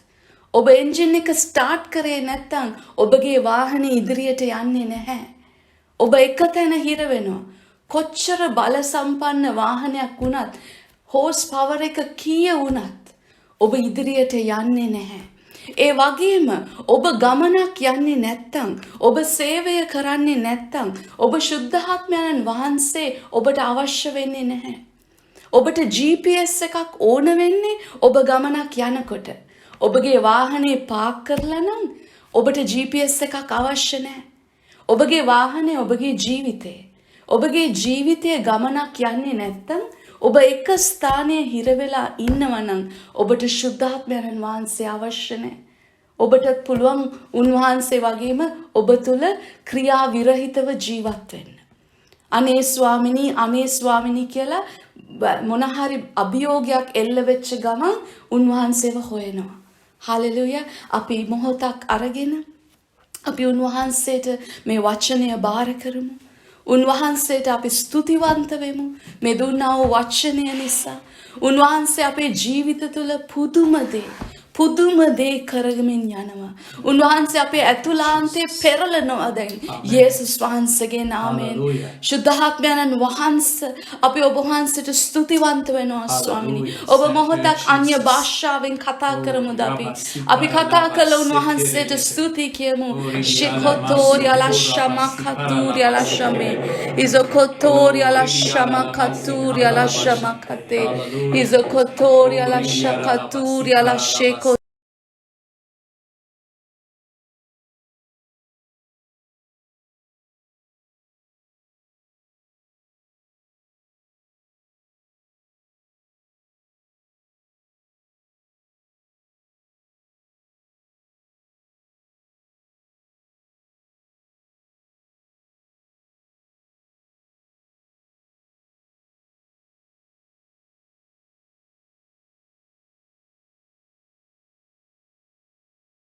ඔබ එන්ජින් එක ස්ටාර්ට් කරේ නැත්නම් ඔබගේ වාහනේ ඉදිරියට යන්නේ නැහැ. ඔබ එක තැන හිර වෙනවා. කොච්චර බල සම්පන්න වාහනයක් වුණත්, හෝස් පවර් එක කීය වුණත් ඔබ ඉදිරියට යන්නේ නැහැ. ඒ වගේම ඔබ ගමනක් යන්නේ නැත්නම්, ඔබ සේවය කරන්නේ නැත්නම්, ඔබ ශුද්ධාත්මයන් වහන්සේ ඔබට අවශ්‍ය වෙන්නේ නැහැ. ඔබට GPS එකක් ඕන වෙන්නේ ඔබ ගමනක් යනකොට. ඔබගේ වාහනේ පාක් කරලා නම් ඔබට GPS එකක් අවශ්‍ය නැහැ. ඔබගේ වාහනේ ඔබගේ ජීවිතේ. ඔබගේ ජීවිතයේ ගමනක් යන්නේ නැත්නම් ඔබ එක ස්ථානයේ හිර වෙලා ඉන්නවා නම් ඔබට ශුද්ධාත්මයන් වහන්සේ අවශ්‍ය නැහැ. ඔබට පුළුවන් උන්වහන්සේ වගේම ඔබ තුල ක්‍රියා විරහිතව ජීවත් වෙන්න. අනේ ස්වාමිනී කියලා මොන හරි අභියෝගයක් එල්ල වෙච්ච ගමන් උන්වහන්සේව හොයනවා. හලෙලූයා. අපි මොහොතක් අරගෙන අපි උන්වහන්සේට මේ වචනය බාර කරමු. උන්වහන්සේට අපි ස්තුතිවන්ත වෙමු මේ දුන්නා වූ වචනය නිසා. උන්වහන්සේ අපේ ජීවිත තුළ පුදුම දේ, පුදුම දේ කරගමින් යනවා. උන්වහන්සේ අපේ ඇතුළාන්තේ පෙරලනවා දැන්. යේසුස් වහන්සේගේ නාමයෙන්. Hallelujah. ශුද්ධාත්මයන්න් වහන්සේ අපි ඔබ වහන්සේට ස්තුතිවන්ත වෙනවා ස්වාමිනී. Hallelujah. ඔබ Thank you, මොහොතක් අන්‍ය Jesus. භාෂාවෙන් කතා කරමුද අපි. අපි Rabba කතා කළ Sita උන්වහන්සේට Rabba ස්තුති කියමු. Ori ශිකොතෝරි Rabba අලශම Sita කතූරි Rabba අලශමේ. ඉසකොතෝරි අලශම කතූරි අලශම කතේ. ඉසකොතෝරි අලශ කතූරි අලශේකො